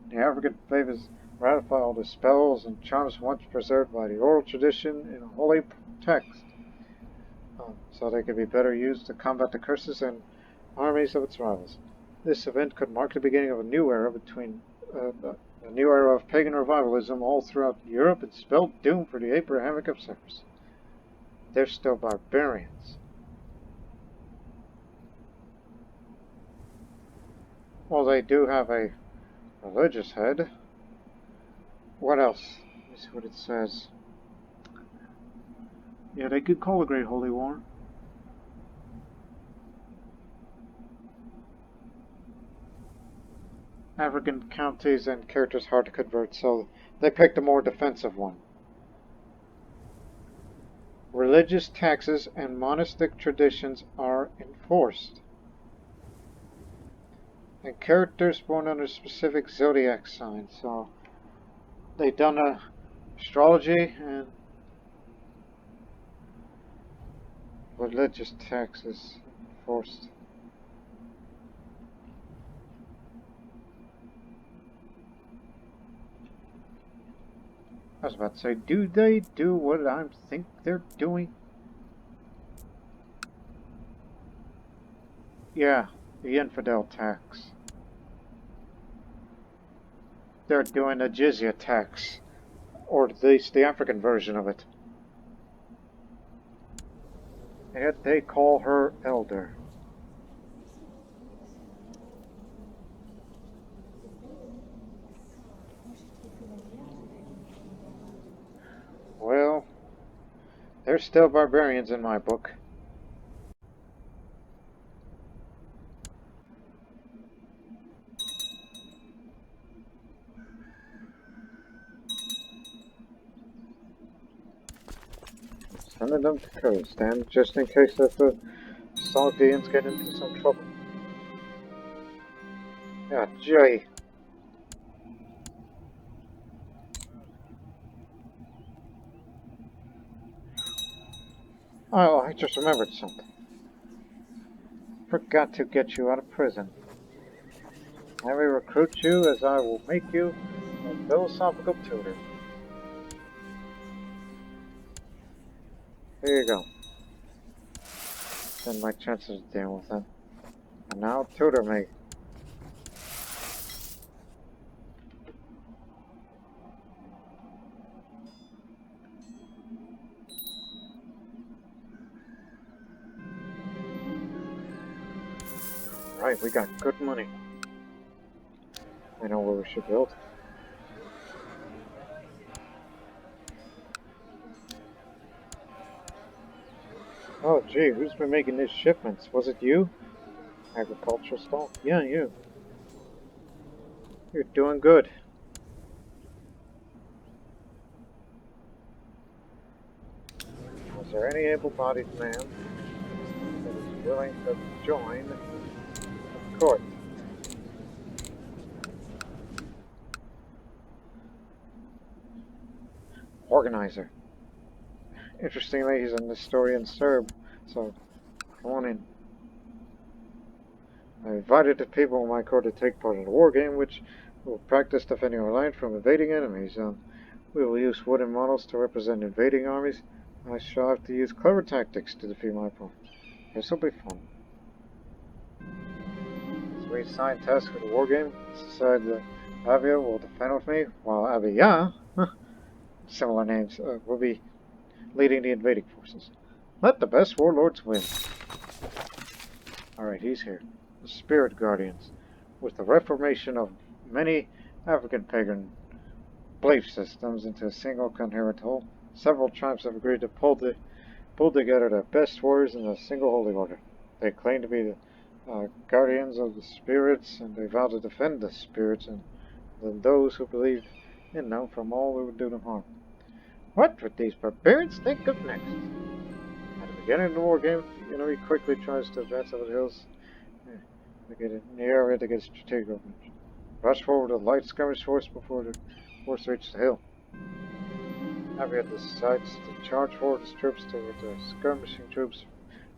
Speaker 1: the African faith is ratify all the spells and charms once preserved by the oral tradition in a holy text, so they could be better used to combat the curses and armies of its rivals. This event could mark the beginning of a new era a new era of pagan revivalism all throughout Europe and spelled doom for the Abrahamic observers. They're still barbarians. Well, they do have a religious head. What else? Let me see what it says. Yeah, they could call a Great Holy War. African counties and characters hard to convert, so they picked a more defensive one. Religious taxes and monastic traditions are enforced. And characters born under specific zodiac signs, so they've done astrology and religious taxes enforced. I was about to say, do they do what I think they're doing? Yeah, the infidel tax. They're doing a jizya tax, or at least the African version of it. And yet they call her elder. Well, they're still barbarians in my book. Sending them to Kurdistan just in case if the Sogdians get into some trouble. Yeah, Jay. Oh, I just remembered something. forgot to get you out of prison. I will recruit you as I will make you a philosophical tutor. Here you go. Then my chances of dealing with it. And now tutor me. Right, we got good money. I know where we should build. Oh gee, who's been making these shipments? Was it you? Agricultural stall? Yeah, you. You're doing good. Is there any able-bodied man that is willing to join the court? Organizer. Interestingly, he's a Nestorian Serb, so come on in. I invited the people in my court to take part in a war game, which will practice defending our land from invading enemies. We will use wooden models to represent invading armies. I shall have to use clever tactics to defeat my opponent. This will be fun. So we assigned tasks for the war game. It's decided that Avia will defend with me, while Avia, similar names, will be leading the invading forces. Let the best warlords win. Alright, he's here. The Spirit Guardians. With the reformation of many African pagan belief systems into a single coherent whole, several tribes have agreed to pull together their best warriors in a single holy order. They claim to be the guardians of the spirits, and they vow to defend the spirits and those who believe in them from all who would do them harm. What would these barbarians think of next? At the beginning of the war game, the enemy quickly tries to advance over the hills to get in the area to get strategic advantage. Rush forward with a light skirmish force before the force reaches the hill. Avia decides to charge forward his troops toward the skirmishing troops,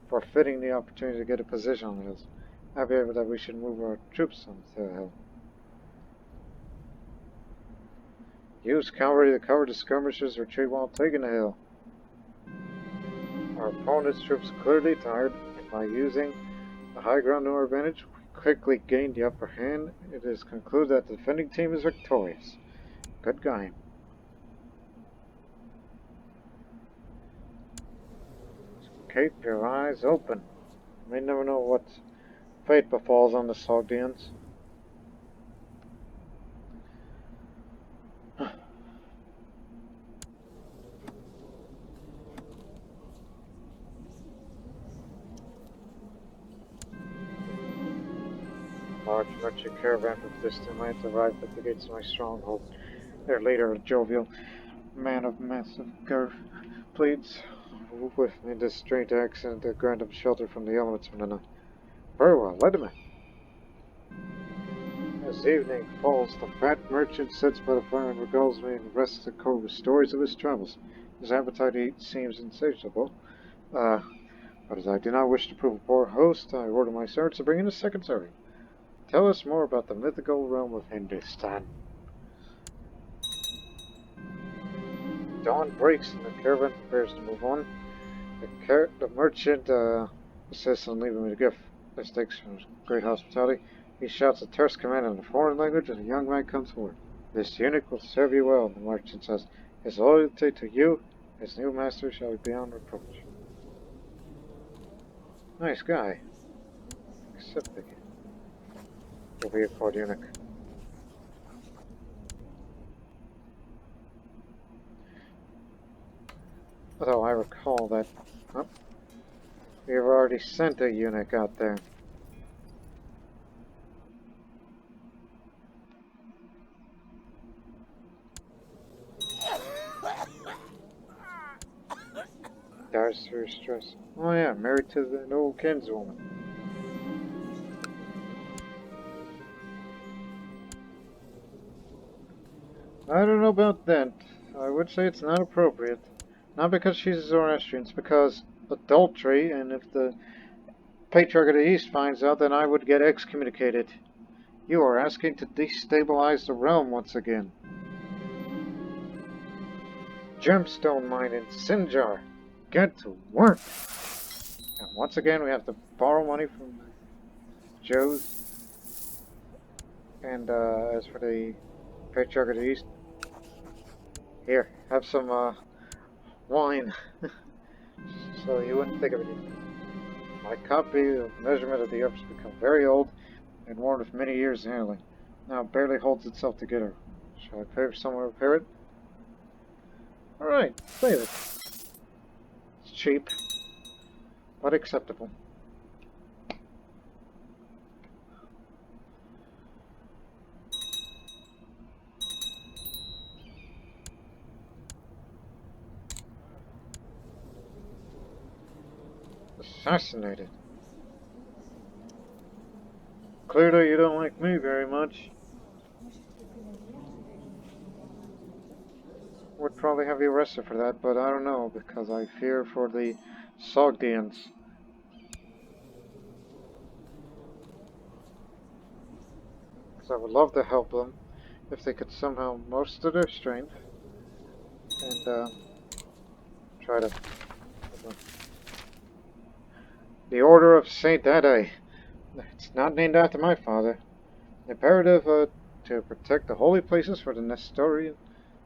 Speaker 1: forfeiting the opportunity to get a position on the hills. Avia that we should move our troops onto the hill. Use cavalry to cover the skirmishers' retreat while taking the hill. Our opponent's troops clearly tired, and by using the high ground to our advantage, we quickly gained the upper hand. It is concluded that the defending team is victorious. Good game. Keep your eyes open. You may never know what fate befalls on the Sogdians. Large merchant caravan from distant lands arrived at the gates of my stronghold. Their leader, a jovial man of massive girth, pleads with me this strange accent to grant him shelter from the elements of the night. Very well, let him in. As evening falls, the fat merchant sits by the fire and regales me and rests the coat with stories of his travels. His appetite to eat seems insatiable. But as I do not wish to prove a poor host, I order my servants to bring in a second serving. Tell us more about the mythical realm of Hindustan. Dawn breaks and the caravan prepares to move on. The merchant insists on leaving me the gift. This takes from his great hospitality. He shouts a terse command in a foreign language as a young man comes forward. This eunuch will serve you well, the merchant says. His loyalty to you, his new master, shall be beyond reproach. Nice guy. Except the will be a court eunuch. Although I recall that we've already sent a eunuch out there. Dies through stress. Oh yeah, married to the old kinswoman. I don't know about that. I would say it's not appropriate. Not because she's a Zoroastrian, it's because adultery, and if the Patriarch of the East finds out, then I would get excommunicated. You are asking to destabilize the realm once again. Gemstone mine in Sinjar. Get to work. And once again, we have to borrow money from Joe's. And as for the Patriarch of the East, here, have some wine. So you wouldn't think of it. My copy of Measurement of the Earth has become very old and worn with many years handling. Now it barely holds itself together. Shall I pay for someone to repair it? Alright, save it. It's cheap, but acceptable. Assassinated. Clearly you don't like me very much. Would probably have you arrested for that, but I don't know, because I fear for the Sogdians. Because I would love to help them if they could somehow muster their strength and try to... The Order of Saint Addai. It's not named after my father. Imperative to protect the holy places for the Nestorian.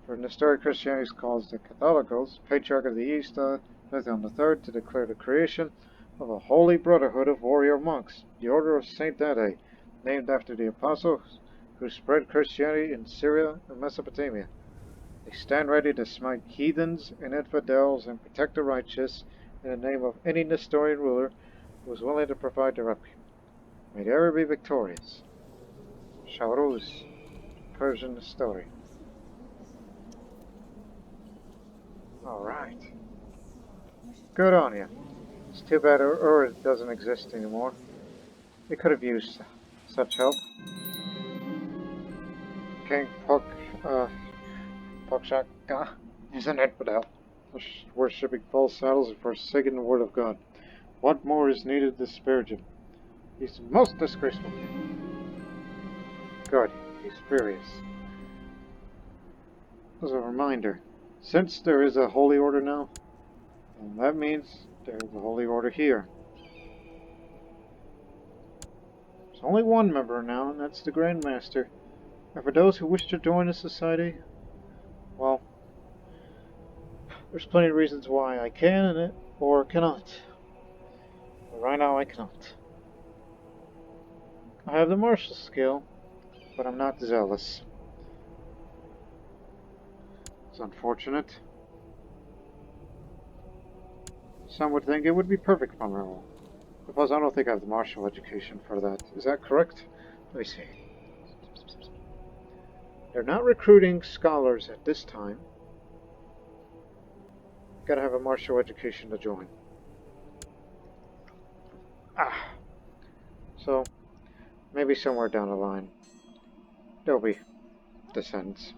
Speaker 1: For Nestorian Christianity calls the Catholicos, Patriarch of the East, Letheon III, to declare the creation of a holy brotherhood of warrior monks, the Order of Saint Addai, named after the apostles who spread Christianity in Syria and Mesopotamia. They stand ready to smite heathens and infidels and protect the righteous in the name of any Nestorian ruler who is willing to provide their upkeep. May they ever be victorious. Shahruz, Persian story. Alright. Good on you. It's too bad Ur doesn't exist anymore. We could have used such help. King Pokshaka is an infidel, worshipping false saddles and forsaking the word of God. What more is needed to disparage him? He's most disgraceful. Good, he's furious. As a reminder, since there is a holy order now, and that means there's a holy order here. There's only one member now, and that's the Grand Master. And for those who wish to join the society, well, there's plenty of reasons why I can or cannot. But right now I cannot. I have the martial skill, but I'm not zealous. It's unfortunate. Some would think it would be perfect for my role. Because I don't think I have the martial education for that. Is that correct? Let me see. They're not recruiting scholars at this time. Gotta have a martial education to join. So, maybe somewhere down the line, there'll be descendants.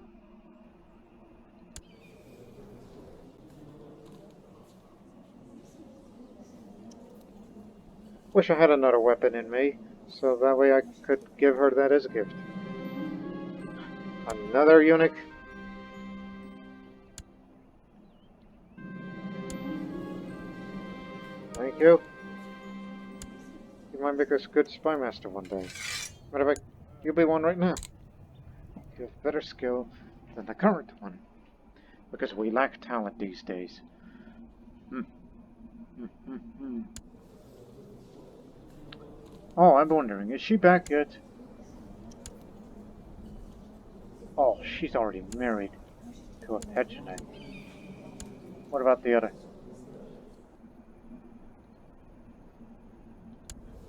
Speaker 1: Wish I had another weapon in me, so that way I could give her that as a gift. Another eunuch. Thank you. You might make us a good spy master one day. Matter of fact, you'll be one right now. You have better skill than the current one. Because we lack talent these days. Oh, I'm wondering, is she back yet? Oh, she's already married to a petulant. What about the other?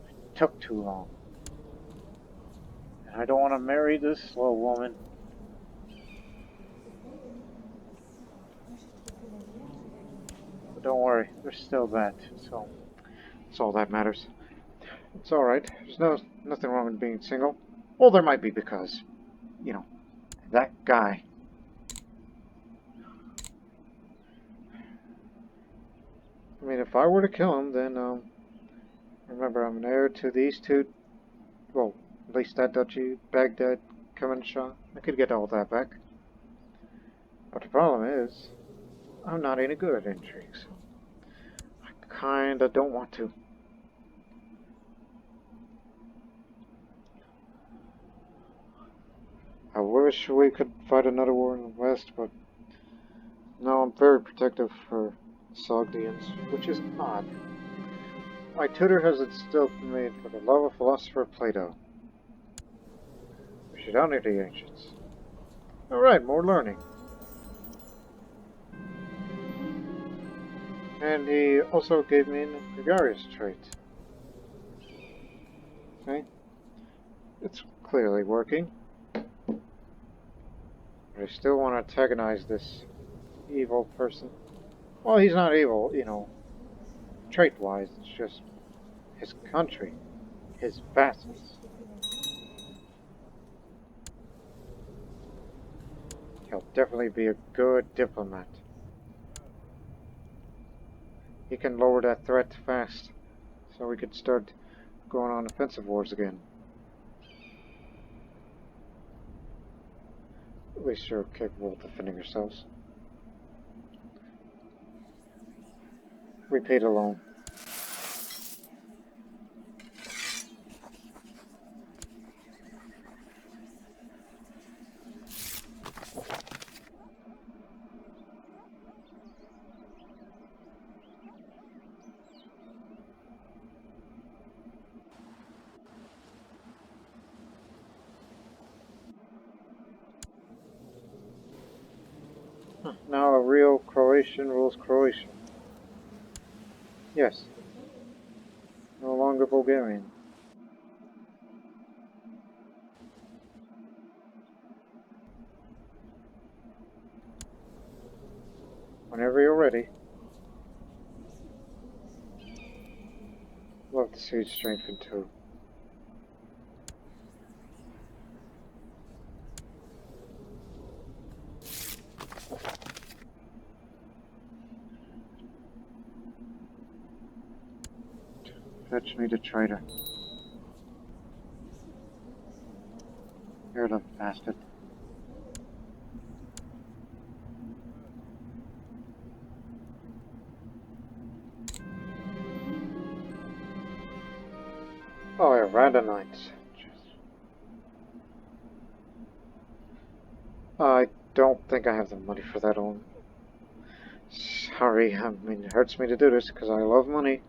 Speaker 1: It took too long. And I don't want to marry this slow woman. But don't worry, there's still that, so that's all that matters. It's alright. There's nothing wrong with being single. Well, there might be because, you know, that guy. I mean, if I were to kill him, then, Remember, I'm an heir to these two, well, at least that duchy, Baghdad, Kermanshah. I could get all that back. But the problem is, I'm not any good at intrigues. I kinda don't want to. I wish we could fight another war in the West, but no, I'm very protective for Sogdians, which is odd. My tutor has instilled in me for the love of philosopher Plato. We should honor the ancients. Alright, more learning. And he also gave me an gregarious trait. See? It's clearly working. But I still want to antagonize this evil person. Well, he's not evil, you know, trait-wise. It's just his country, his vassals. He'll definitely be a good diplomat. He can lower that threat fast, so we could start going on offensive wars again. At least you're capable of defending yourselves. Repay the loan. Now a real Croatian rules Croatia. Yes. No longer Bulgarian. Whenever you're ready. Love to see strengthen too. Fetch me the traitor. You're the bastard. Oh, yeah, Radonites. I don't think I have the money for that one. Sorry, I mean, it hurts me to do this because I love money.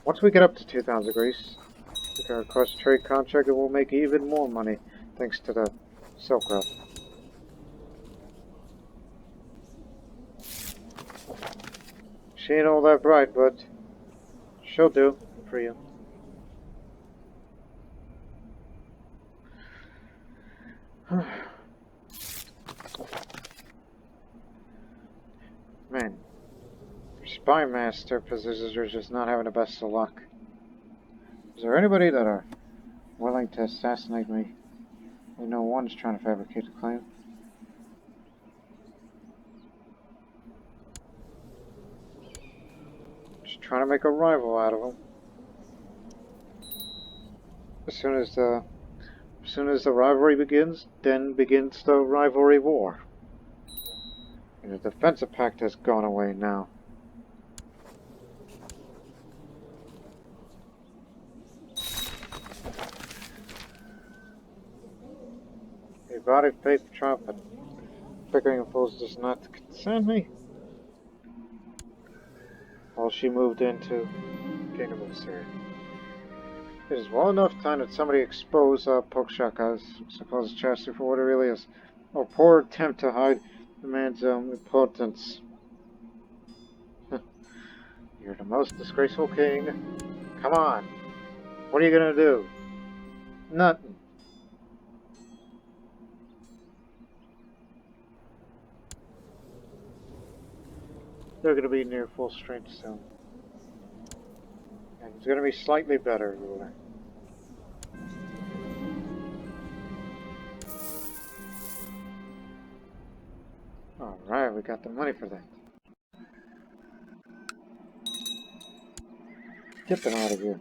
Speaker 1: Once we get up to 2,000 degrees, we can request a trade contract and we'll make even more money thanks to the Silk Road. She ain't all that bright, but she'll do for you. Man, spy master positions are just not having the best of luck. Is there anybody that are willing to assassinate me? I know one's trying to fabricate a claim. Just trying to make a rival out of him. As soon as the rivalry begins, then begins the rivalry war. And the defensive pact has gone away now. A body of faith Trump, but Pickering opposed does not concern me. While she moved into Kingdom of Assyria. It is well enough time that somebody expose Pokshaka's supposed chastity for what it really is. A poor attempt to hide the man's impotence. You're the most disgraceful king. Come on. What are you gonna do? Nothing. They're gonna be near full strength soon. And it's gonna be slightly better, ruler. Alright, we got the money for that. Get them out of here.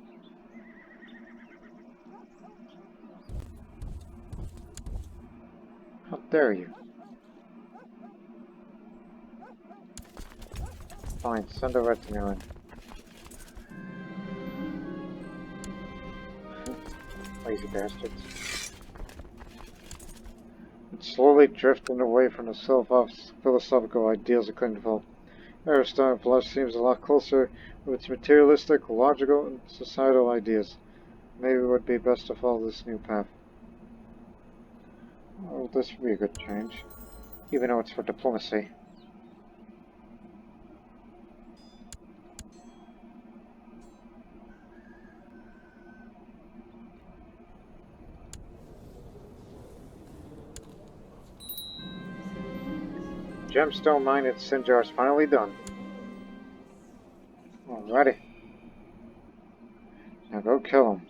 Speaker 1: How dare you? Fine, send a retinue in. Lazy bastards. It's slowly drifting away from the philosophical ideals of Kingdom of Babylonia. Aristotle's philosophy seems a lot closer with its materialistic, logical, and societal ideas. Maybe it would be best to follow this new path. Oh, this would be a good change, even though it's for diplomacy. Gemstone mine at Sinjar is finally done. Alrighty. Now go kill him.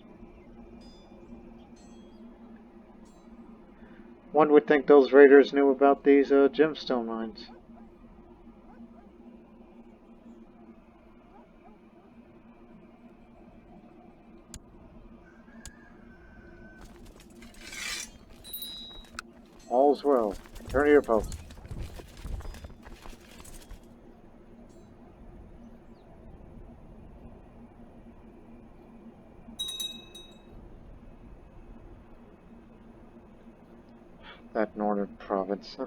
Speaker 1: One would think those raiders knew about these gemstone mines. All's well. Return to your post. That northern province.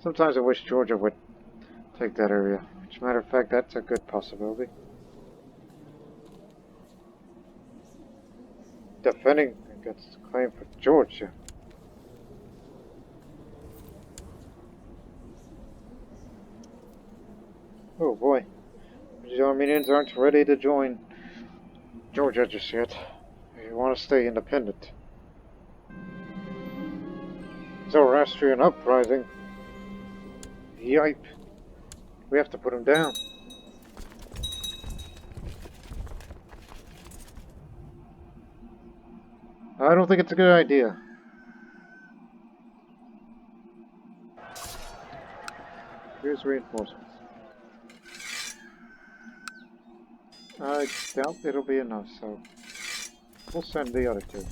Speaker 1: Sometimes I wish Georgia would take that area. As a matter of fact, that's a good possibility. Defending against the claim for Georgia. Oh boy. The Armenians aren't ready to join Georgia just yet. They want to stay independent. Zoroastrian uprising. Yipe. We have to put him down. I don't think it's a good idea. Here's reinforcements. I doubt it'll be enough, so we'll send the other two.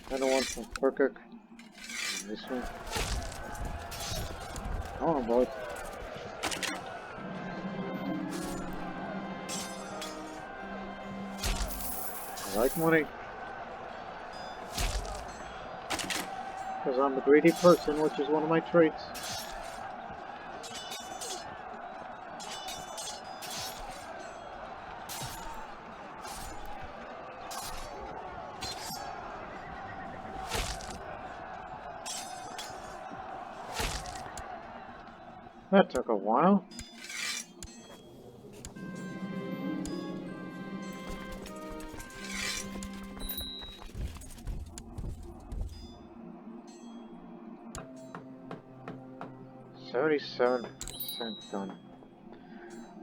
Speaker 1: And the one from Kirkuk. And this one. Come on, boys. I like money. Because I'm a greedy person, which is one of my traits. That took a while. $77% done.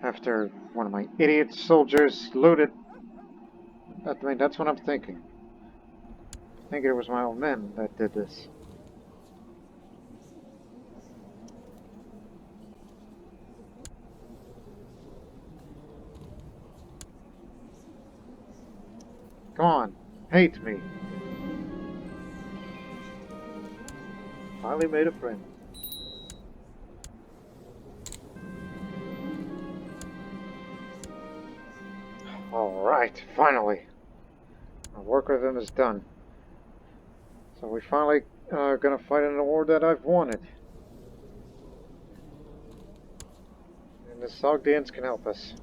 Speaker 1: After one of my idiot soldiers looted. I mean, that's what I'm thinking. I think it was my own men that did this. Come on, hate me. Finally made a friend. Alright, finally. Our work with him is done. So we finally are gonna fight in a war that I've wanted. And the Sogdians can help us.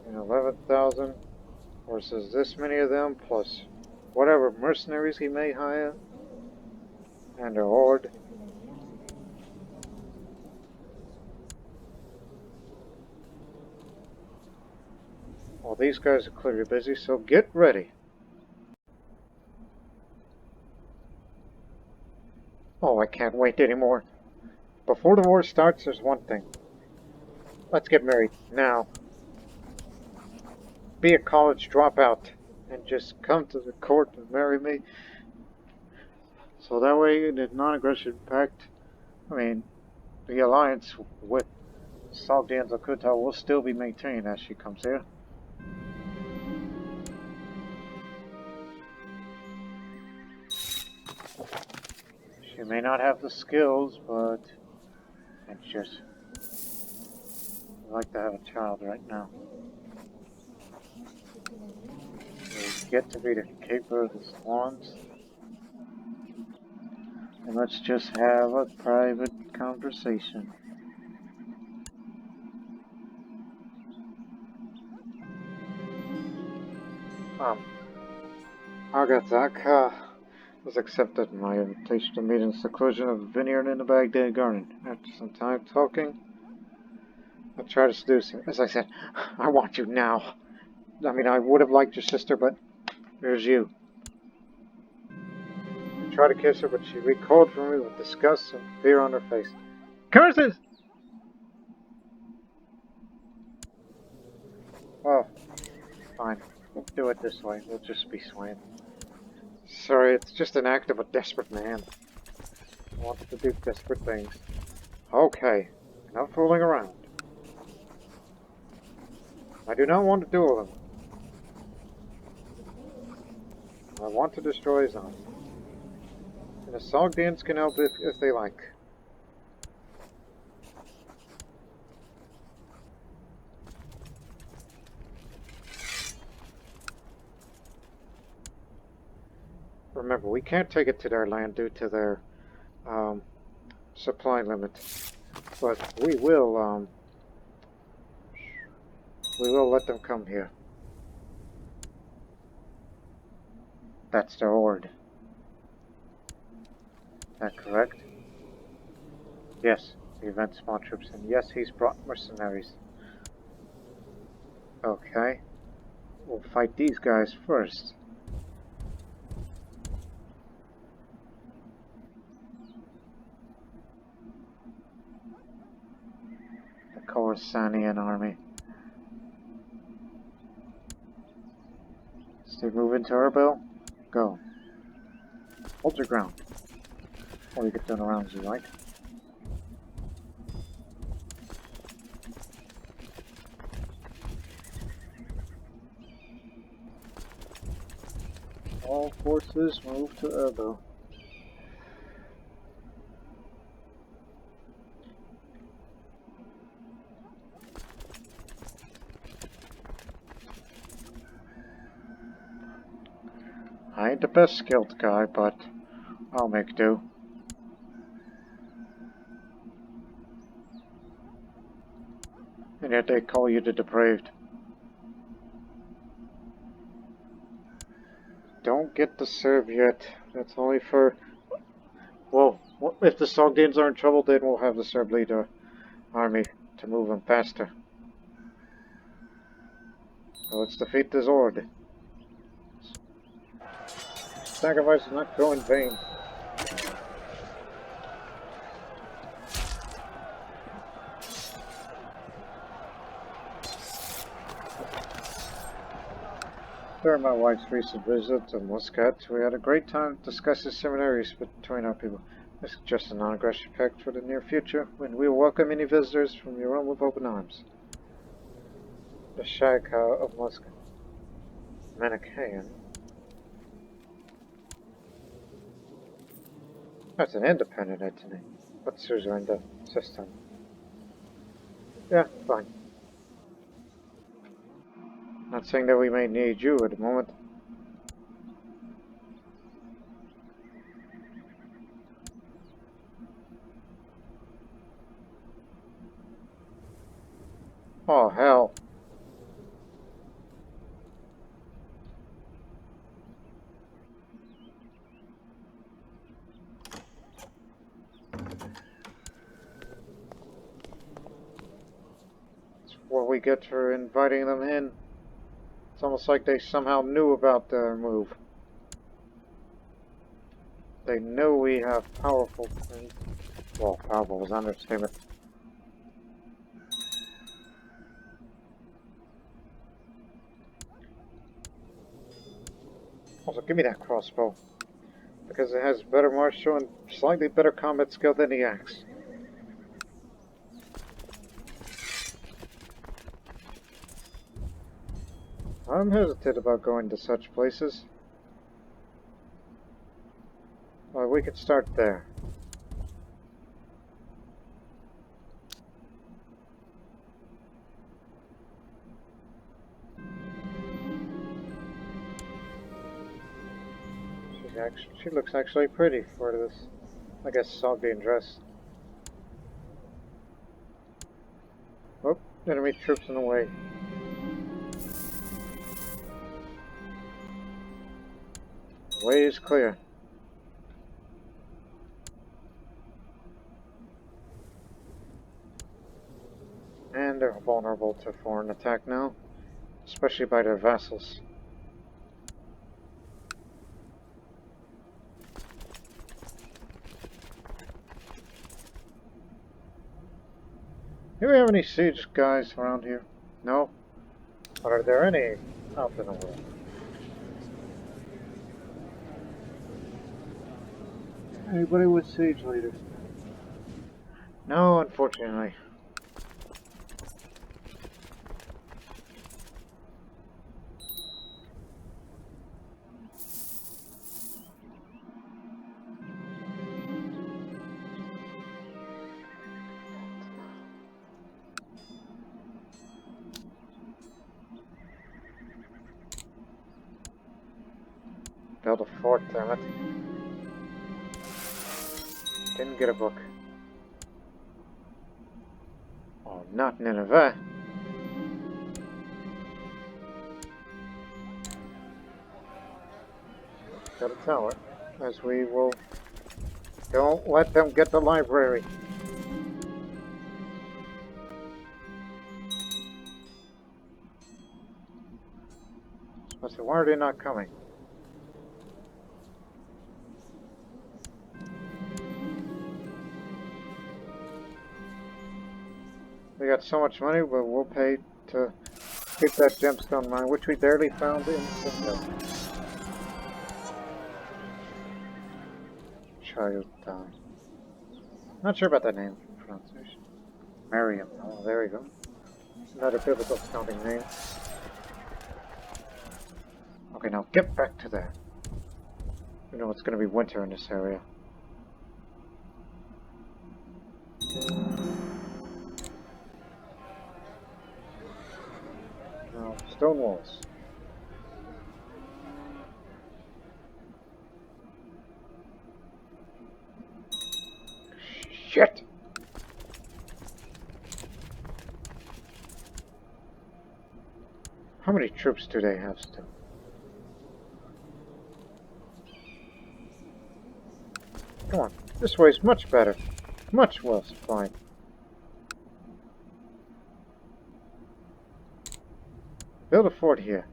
Speaker 1: And 11,000 versus this many of them, plus whatever mercenaries he may hire, and a horde. Well, these guys are clearly busy, so get ready. Oh, I can't wait anymore. Before the war starts, there's one thing. Let's get married, now. Be a college dropout, and just come to the court and marry me. So that way, the non-aggression pact, I mean, the alliance with Sogdians of Khuttal will still be maintained as she comes here. She may not have the skills, but it's just I'd like to have a child right now. We get to be the keeper of the swans. And let's just have a private conversation. Agathak was accepted my invitation to meet in the seclusion of a vineyard in the Baghdad garden. After some time talking, I tried to seduce her. As I said, I want you now. I mean, I would have liked your sister, but here's you. I tried to kiss her, but she recoiled from me with disgust and fear on her face. Curses! Well, fine. We'll do it this way. We'll just be swaying. Sorry, it's just an act of a desperate man. I want to do desperate things. Okay, enough fooling around. I do not want to duel him. I want to destroy his army. And the Sogdians can help if they like. Remember, we can't take it to their land due to their supply limit. But we will let them come here. That's their horde. Is that correct? Yes, the event small troops, and yes, he's brought mercenaries. Okay. We'll fight these guys first. The Khorasanian army. Stay moving to Erbil. Go. Hold your ground. Or you can turn around as you like. All forces move to Erbil. I ain't the best skilled guy, but I'll make do. And yet they call you the depraved. Don't get the serve yet. That's only for... Well, if the Sogdians are in trouble, then we'll have the Serb leader army to move them faster. So let's defeat this horde. Sacrifice will not go in vain. During my wife's recent visit to Muscat, we had a great time discussing similarities between our people. I suggest a non-aggression pact for the near future, when we will welcome any visitors from your realm with open arms. The CK2 of Muscat. Manichean. That's an independent entity. But serves are in the system. Yeah, fine. Not saying that we may need you at the moment. Oh, hell. That's what we get for inviting them in. It's almost like they somehow knew about their move. They knew we have powerful things. Well, powerful was an understatement. Also, give me that crossbow. Because it has better martial and slightly better combat skill than the axe. I'm hesitant about going to such places. Well, we could start there. She looks actually pretty for this, I guess, Sogdian dress. Oh, enemy troops in the way. The way is clear. And they're vulnerable to foreign attack now, especially by their vassals. Do we have any siege guys around here? No? But are there any out in the world? Anybody with siege leaders? No, unfortunately. Build a fort, damn it. Didn't get a book. Oh, not Nineveh. Got a tower, as we will. Don't let them get the library. So why are they not coming? We got so much money, but we'll pay to keep that gemstone mine, which we barely found in Ezekiel. Child died. Not sure about that name pronunciation. Mariam. Oh, there we go. Another biblical sounding name. Okay, now get back to that. You know it's going to be winter in this area. Now, stone walls. Shit! How many troops do they have still? Come on, this way is much better. Much well supplied. Build a fort here.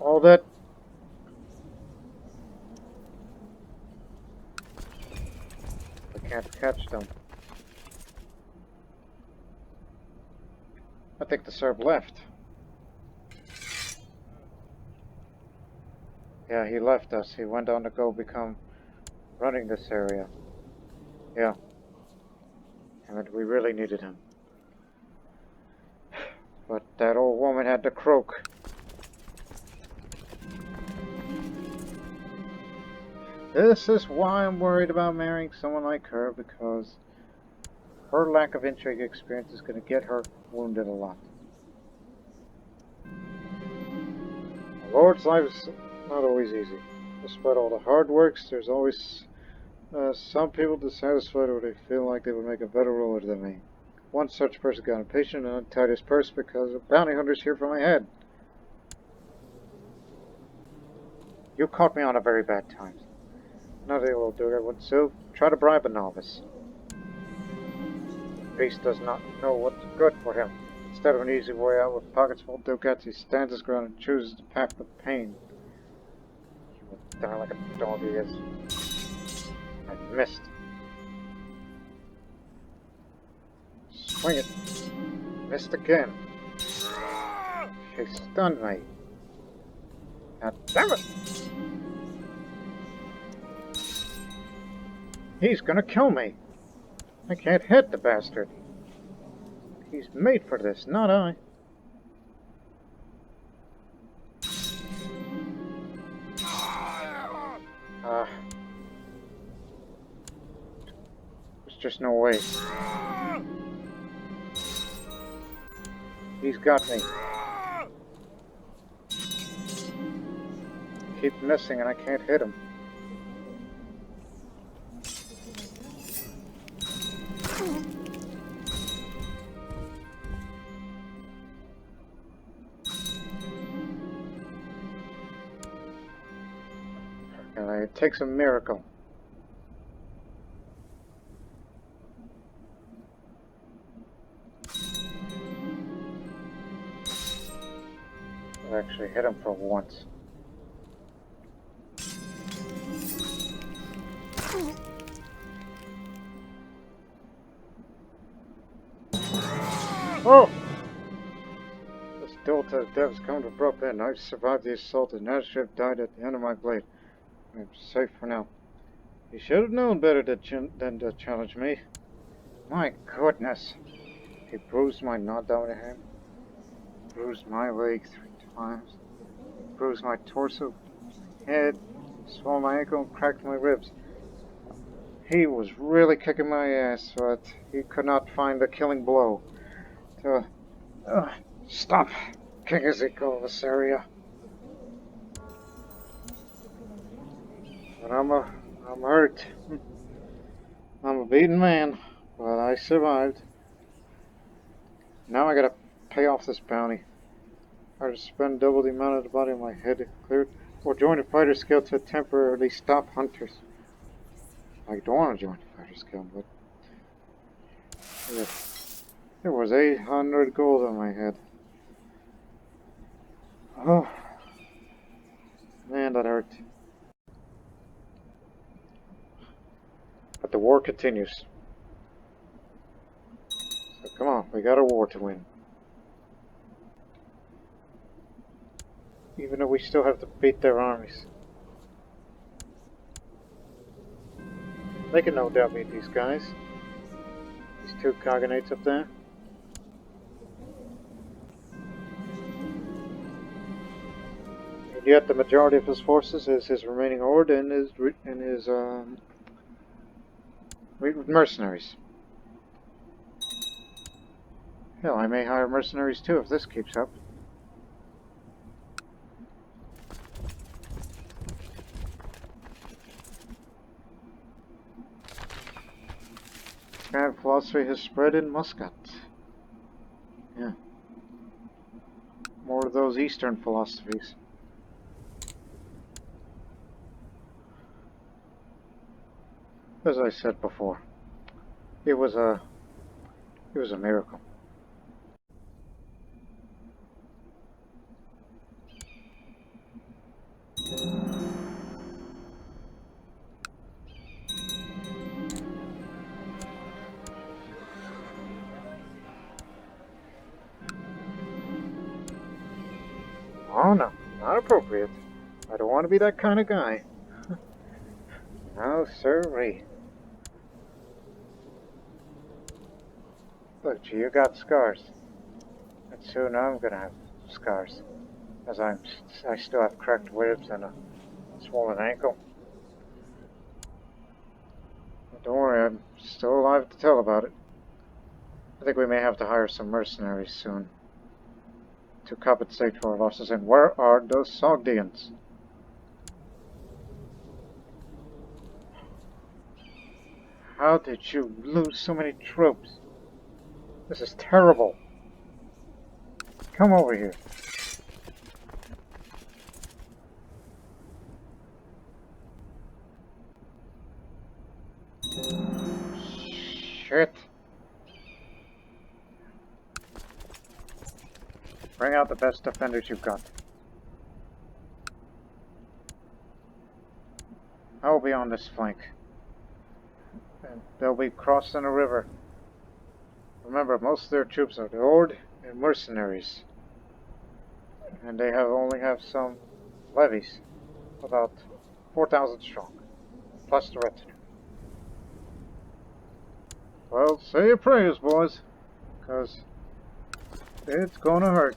Speaker 1: All that. I can't catch them. I think the Serb left. Yeah, he left us. He went on to go become running this area. Yeah. I mean, we really needed him. But that old woman had to croak. This is why I'm worried about marrying someone like her, because her lack of intrigue experience is going to get her wounded a lot. A lord's life is not always easy. Despite all the hard works, there's always some people dissatisfied or they feel like they would make a better ruler than me. One such person got impatient and untied his purse because of bounty hunters here for my head. You caught me on a very bad time. Nothing will do that would so try to bribe a novice. The beast does not know what's good for him. Instead of an easy way out with pockets full of ducats, he stands his ground and chooses the path of pain. He will die like a dog he is. I missed. Swing it. Missed again. She stunned me. God damn it! He's gonna kill me. I can't hit the bastard. He's made for this, not I. There's just no way. He's got me. Keep missing and I can't hit him. It takes a miracle. I actually hit him for once. Oh! This duel to the death has come to abrupt end. I've survived the assault and now should have died at the end of my blade. I'm safe for now. He should have known better than to challenge me. My goodness. He bruised my not down hand, bruised my leg 3 times, bruised my torso, head, swelled my ankle, and cracked my ribs. He was really kicking my ass, but he could not find the killing blow. Stop, King Ezekiel of Assyria. But I'm hurt. I'm a beaten man, but I survived. Now I gotta pay off this bounty. Or to spend double the amount of the body of my head cleared, or join a fighter's guild to temporarily stop hunters. I don't want to join the fighter's guild, but there was 800 gold on my head. Oh, man, that hurt. But the war continues. So come on, we got a war to win. Even though we still have to beat their armies. They can no doubt beat these guys. These 2 cognates up there. And yet the majority of his forces is his remaining horde and his mercenaries. Hell, I may hire mercenaries too if this keeps up. Grand philosophy has spread in Muscat. Yeah. More of those Eastern philosophies. As I said before, it was a miracle. Oh no, not appropriate. I don't want to be that kind of guy. No, sirree. Look, gee, you got scars. And soon I'm gonna have scars. As I still have cracked ribs and a swollen ankle. But don't worry, I'm still alive to tell about it. I think we may have to hire some mercenaries soon to compensate for our losses. And where are those Sogdians? How did you lose so many troops? This is terrible. Come over here. Shit. Bring out the best defenders you've got. I will be on this flank. And they'll be crossing the river. Remember, most of their troops are the horde and mercenaries. And they only have some levies. About 4,000 strong. Plus the retinue. Well, say your prayers, boys, because it's gonna hurt.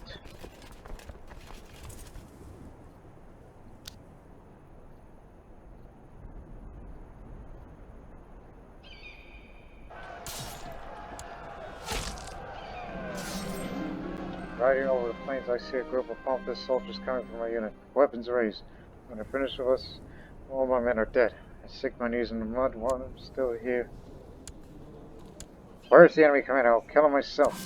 Speaker 1: Riding over the plains, I see a group of pompous soldiers coming from my unit, weapons raised. When they're finished with us, all my men are dead. I sink my knees in the mud while I'm still here. Where's the enemy commander? I'll kill him myself.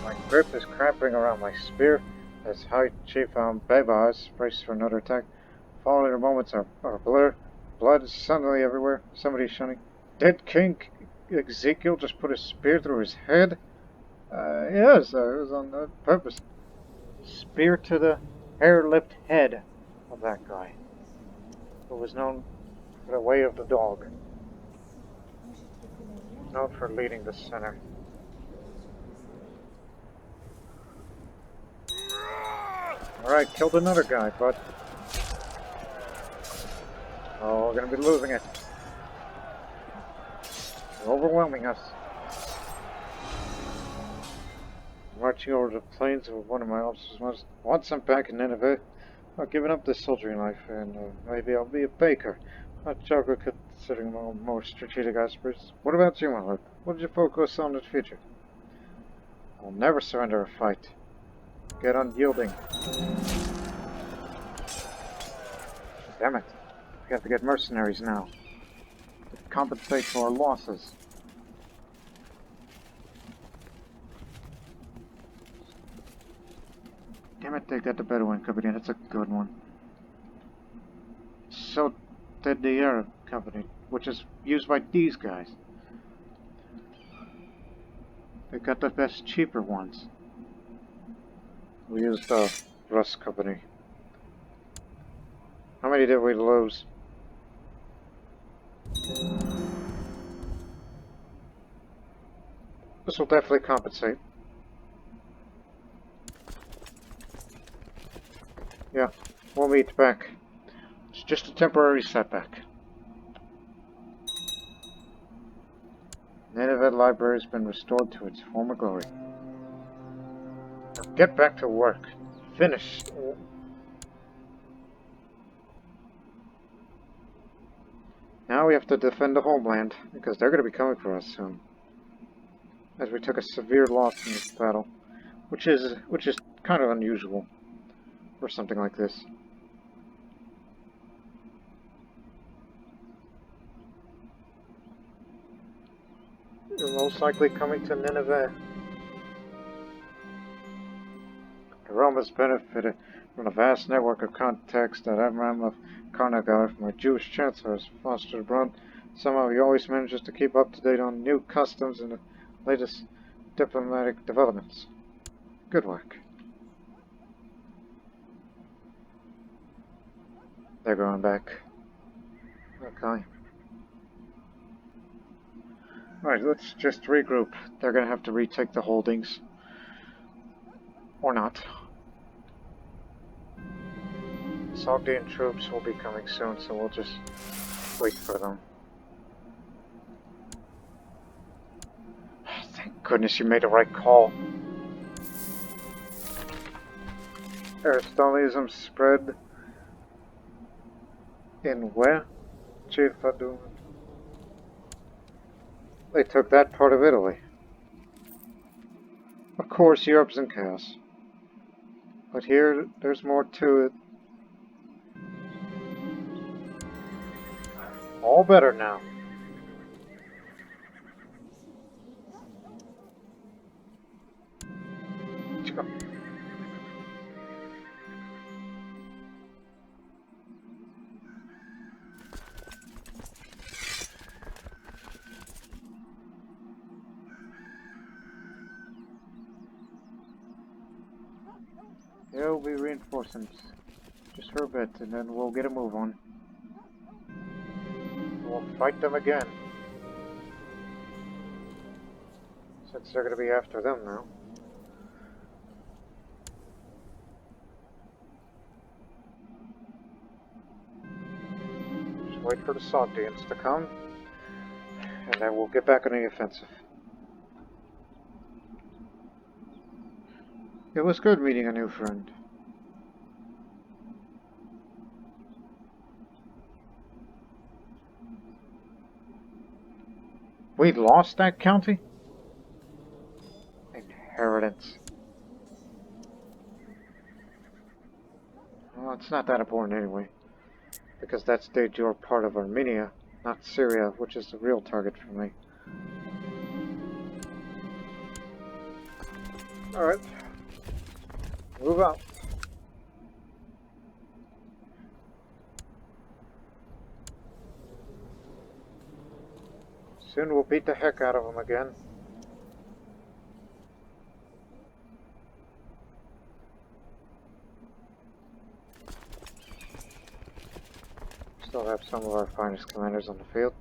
Speaker 1: My grip is cramping around my spear as High Chief Babas braced for another attack. Following moments are blurred. Blood is suddenly everywhere. Somebody's shouting, "Dead King Ezekiel just put a spear through his head?" Yes, it was on purpose. Spear to the hair-lipped head of that guy, who was known for the way of the dog. Known for leading the center. Alright, killed another guy, but... oh, we're gonna be losing it. They're overwhelming us. Marching over the plains of one of my officers once I'm back in Nineveh, I've given up this soldiering life, and maybe I'll be a baker. Not joker considering more strategic aspects. What about you, my lord? What did you focus on in the future? I'll never surrender a fight. Get unyielding. Damn it. We have to get mercenaries now. To compensate for our losses. Damn it, they got the Bedouin company. That's a good one. So did the Arab company, which is used by these guys. They got the best, cheaper ones. We used the Rus company. How many did we lose? This will definitely compensate. Yeah, we'll meet back. It's just a temporary setback. Nineveh Library has been restored to its former glory. Now get back to work. Finish. Now we have to defend the homeland, because they're going to be coming for us soon. As we took a severe loss in this battle, which is kind of unusual for something like this. You're most likely coming to Nineveh. The Romans benefited from a vast network of contacts that Amram of Karnagar, my Jewish chancellor, has fostered abroad. Somehow he always manages to keep up to date on new customs and the latest diplomatic developments. Good work. They're going back. Okay. Alright, let's just regroup. They're gonna have to retake the holdings. Or not. Sogdian troops will be coming soon, so we'll just wait for them. Thank goodness you made the right call. Aristotelianism spread in where? CK2. They took that part of Italy. Of course, Europe's in chaos. But here, there's more to it. All better now. There'll be reinforcements. Just for a bit, and then we'll get a move on. We'll fight them again. Since they're going to be after them now. Just wait for the Sogdians to come. and then we'll get back on the offensive. It was good meeting a new friend. We lost that county? Inheritance. Well, it's not that important anyway, because that's de jure part of Armenia, not Syria, which is the real target for me. Alright. Move out. Soon we'll beat the heck out of them again. Still have some of our finest commanders on the field.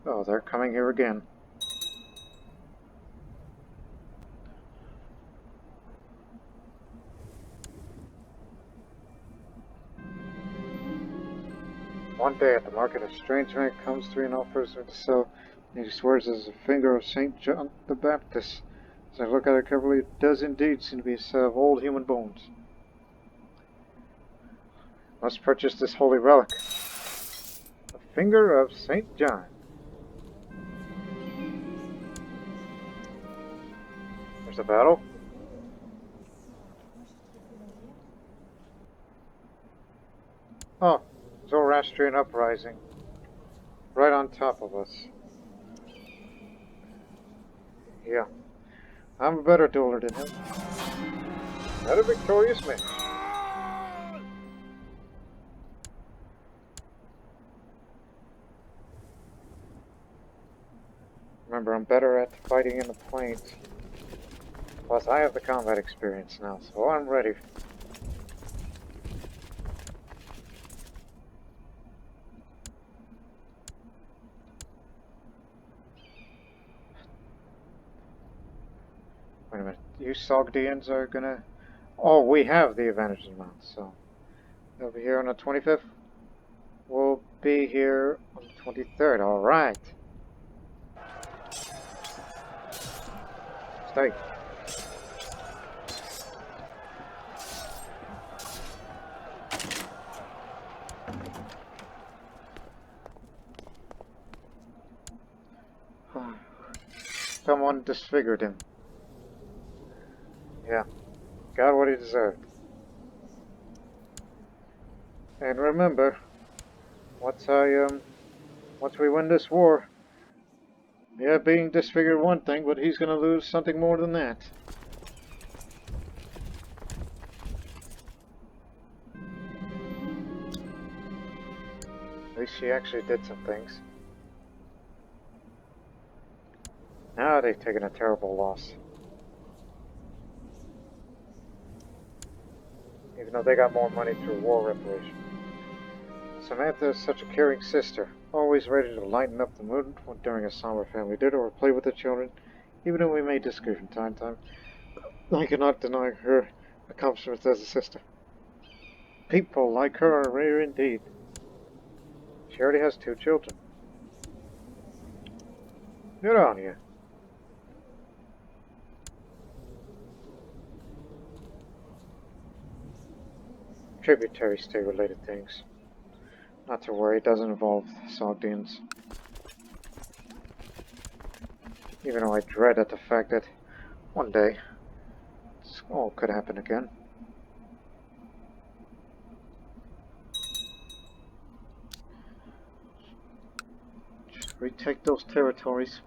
Speaker 1: Oh, they're coming here again. One day at the market, a strange man comes to me and offers me to sell, and he swears as a finger of St. John the Baptist. As I look at it carefully, it does indeed seem to be a set of old human bones. Must purchase this holy relic. A finger of St. John. There's a battle. Oh, Zoroastrian uprising. Right on top of us. Yeah. I'm a better dueler than him. Not a victorious man. Remember, I'm better at fighting in the plains. Plus, I have the combat experience now, so I'm ready. Wait a minute. You Sogdians are gonna... Oh, we have the advantage of mount, so... They'll be here on the 25th. We'll be here on the 23rd. Alright. Stay. Someone disfigured him. Yeah. Got what he deserved. And remember, once we win this war, yeah, being disfigured one thing, but he's gonna lose something more than that. At least she actually did some things. Now they've taken a terrible loss. Even though they got more money through war reparation. Samantha is such a caring sister, always ready to lighten up the mood during a somber family dinner or play with the children, even though we may disagree from time to time. I cannot deny her accomplishments as a sister. People like her are rare indeed. She already has 2 children. Get on here. Tributary state-related things. Not to worry, it doesn't involve Sogdians. Even though I dread at the fact that one day this all could happen again. Just retake those territories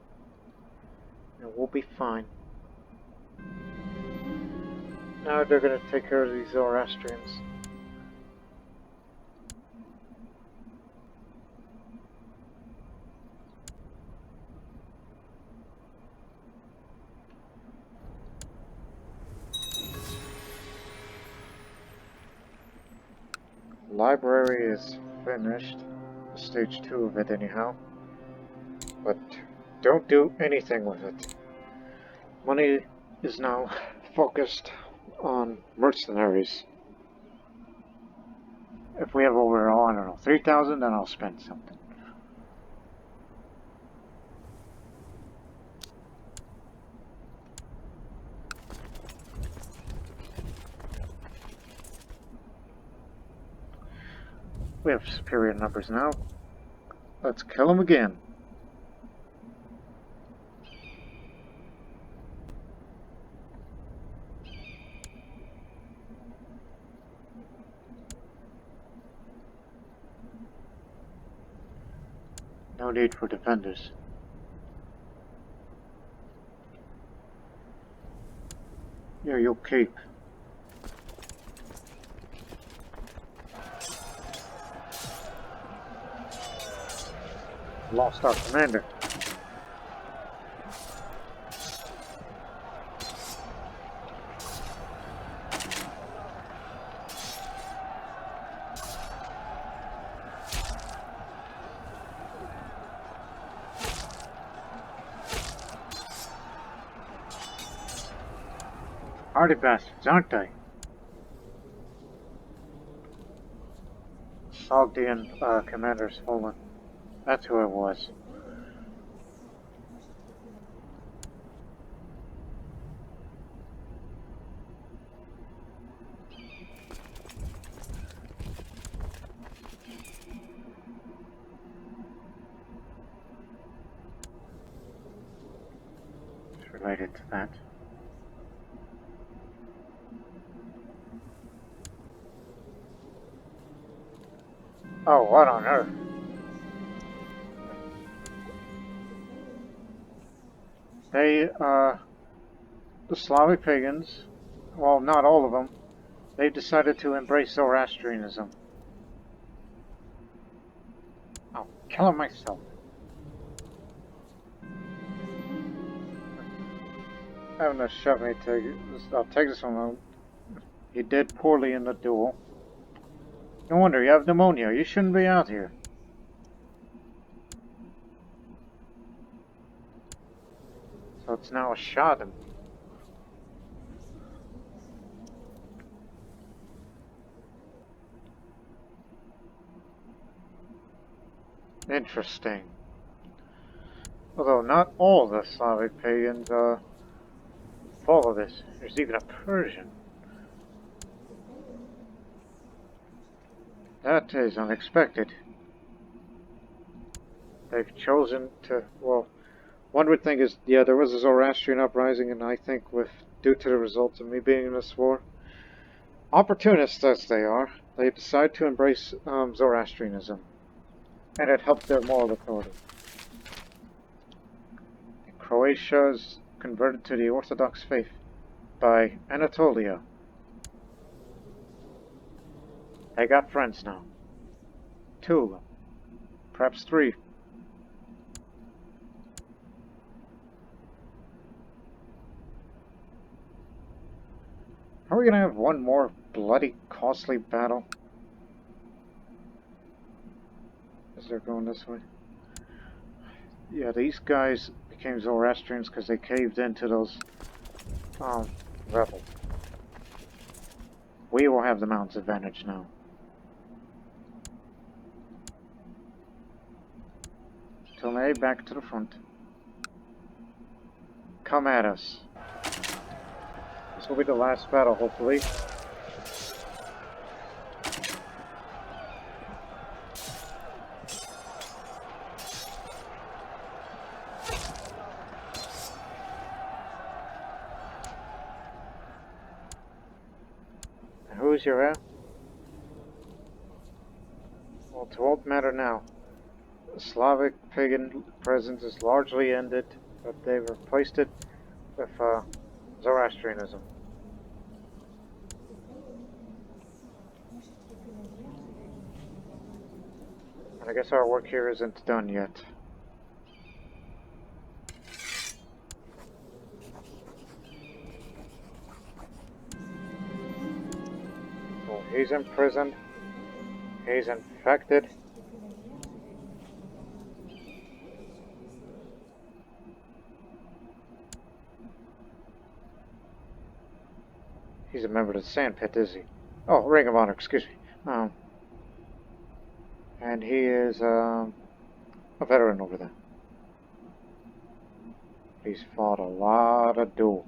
Speaker 1: and we'll be fine. Now they're gonna take care of these Zoroastrians. Library is finished, stage 2 of it anyhow, but don't do anything with it. Money is now focused on mercenaries. If we have overall, I don't know, 3,000, then I'll spend something. We have superior numbers now. Let's kill them again. No need for defenders. Here, you'll keep. Lost our commander. Hardy bastards, aren't they? Sogdian commander's fallen. That's who it was. It's related to that. Oh, what on earth? They, the Slavic pagans, well, not all of them, they decided to embrace Zoroastrianism. I'll kill him myself. Having to shove me to I'll take this one out. You did poorly in the duel. No wonder you have pneumonia. You shouldn't be out here. So it's now a shot. Interesting. Although not all the Slavic pagans follow this. There's even a Persian. That is unexpected. They've chosen to, well, one would think is, yeah, there was a Zoroastrian uprising, and I think due to the results of me being in this war, opportunists as they are, they decide to embrace Zoroastrianism, and it helped their moral authority. Croatia's converted to the Orthodox faith by Anatolia. They got friends now. 2 of them. Perhaps 3. Are we gonna have one more bloody costly battle? As they're going this way? Yeah, these guys became Zoroastrians because they caved into those rebels. We will have the mountain's advantage now. Tomei, back to the front. Come at us. This will be the last battle, hopefully. Who's your heir? Well, it won't matter now. The Slavic pagan presence is largely ended, but they've replaced it with Zoroastrianism. And I guess our work here isn't done yet. So he's imprisoned. He's infected. He's a member of the Sand Pit, is he? Oh, Ring of Honor, excuse me. And he is a veteran over there. He's fought a lot of duels.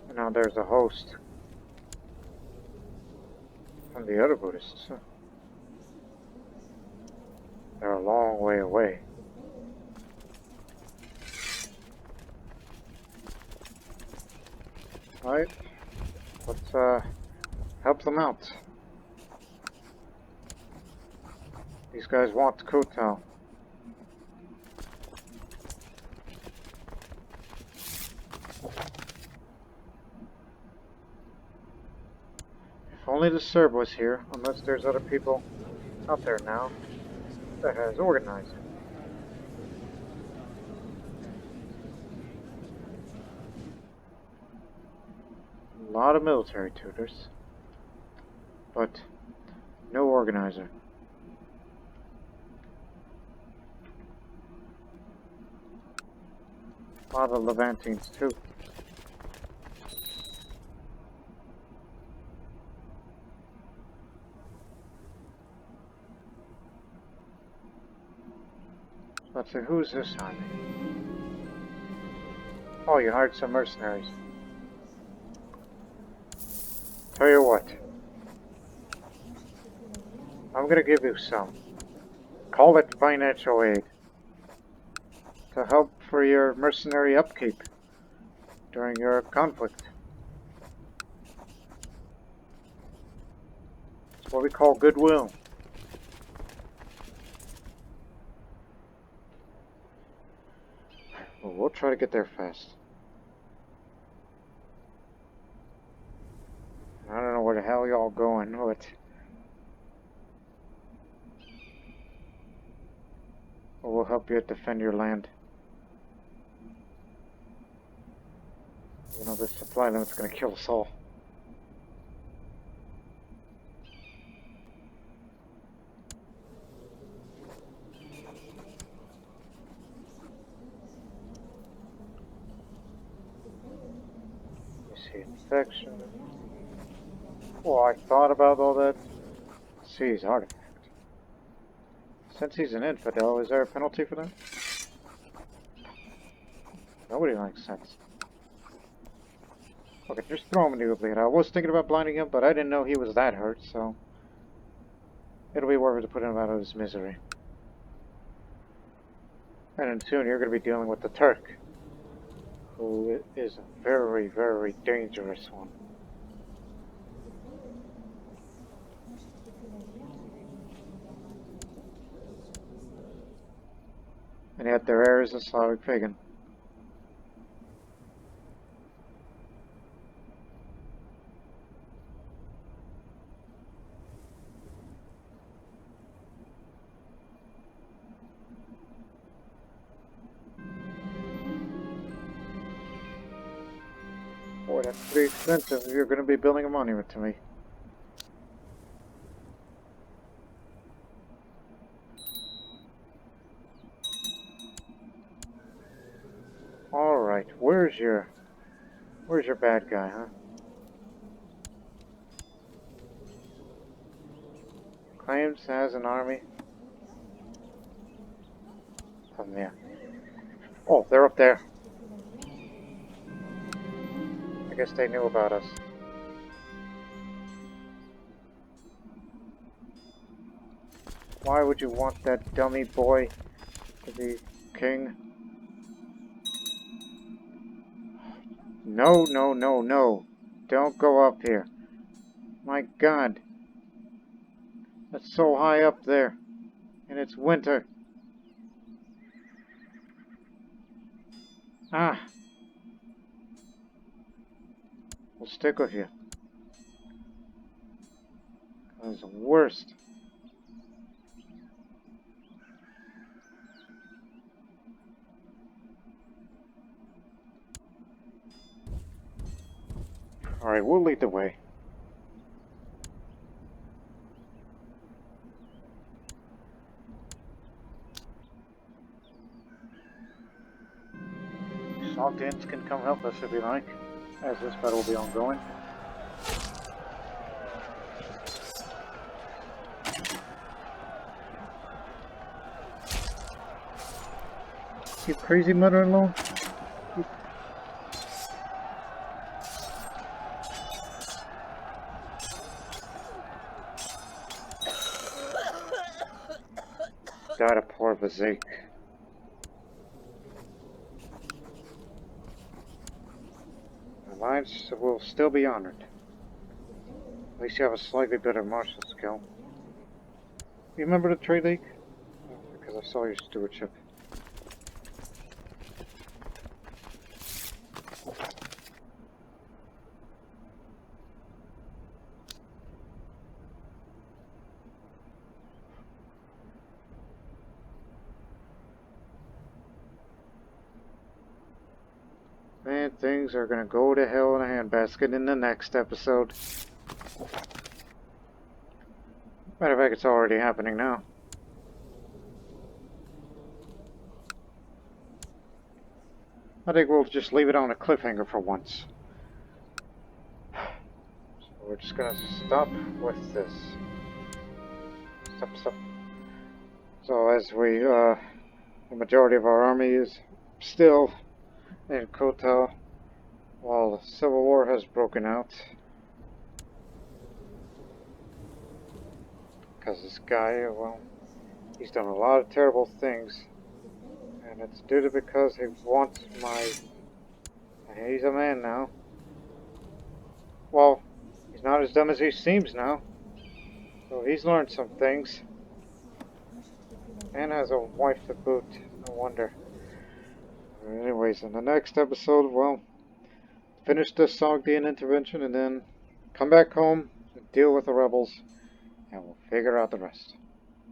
Speaker 1: And now there's a host from the other Buddhists. They're a long way away. Right? Let's help them out. These guys want Khuttal. If only the Serb was here, unless there's other people out there now that has organized. A lot of military tutors, but no organizer. A lot of Levantines too. Let's see, who's this army? Oh, you hired some mercenaries. Tell you what, I'm gonna give you some. Call it financial aid to help for your mercenary upkeep during your conflict. It's what we call goodwill. Well, we'll try to get there fast. I don't know where the hell y'all going, but we'll help you defend your land. You know, this supply limit's gonna kill us all. You see infection. Oh, I thought about all that. Seize artifact. Since he's an infidel, is there a penalty for that? Nobody likes sense. Okay, just throw him a new bleed. I was thinking about blinding him, but I didn't know he was that hurt, so it'll be worth it to put him out of his misery. And then soon you're going to be dealing with the Turk, who is a very, very dangerous one. And yet their heir is a Slavic pagan. Boy, that's pretty expensive if you're going to be building a monument to me. Alright, where's your bad guy, huh? Claims has an army. Yeah. Oh, they're up there. I guess they knew about us. Why would you want that dummy boy to be king? No, no, no, no. Don't go up here. My God. That's so high up there. And it's winter. Ah. We'll stick with you. That's the worst. Alright, we'll lead the way. Sogdians can come help us if you like, as this battle will be ongoing. You crazy mother-in-law? Died a poor Ezekiel. The lives will still be honored. At least you have a slightly better martial skill. You remember the trade league? Because I saw your stewardship. Man, things are gonna go to hell in a handbasket in the next episode. Matter of fact, it's already happening now. I think we'll just leave it on a cliffhanger for once. So we're just gonna stop with this. Stop. So as the majority of our army is still in Khuttal, while the civil war has broken out. Because this guy, well, he's done a lot of terrible things. And it's due to because he wants my... He's a man now. Well, he's not as dumb as he seems now. So he's learned some things. And has a wife to boot. No wonder. Anyways, in the next episode, well, finish the Sogdian Intervention and then come back home and deal with the rebels. And we'll figure out the rest.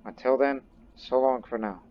Speaker 1: Until then, so long for now.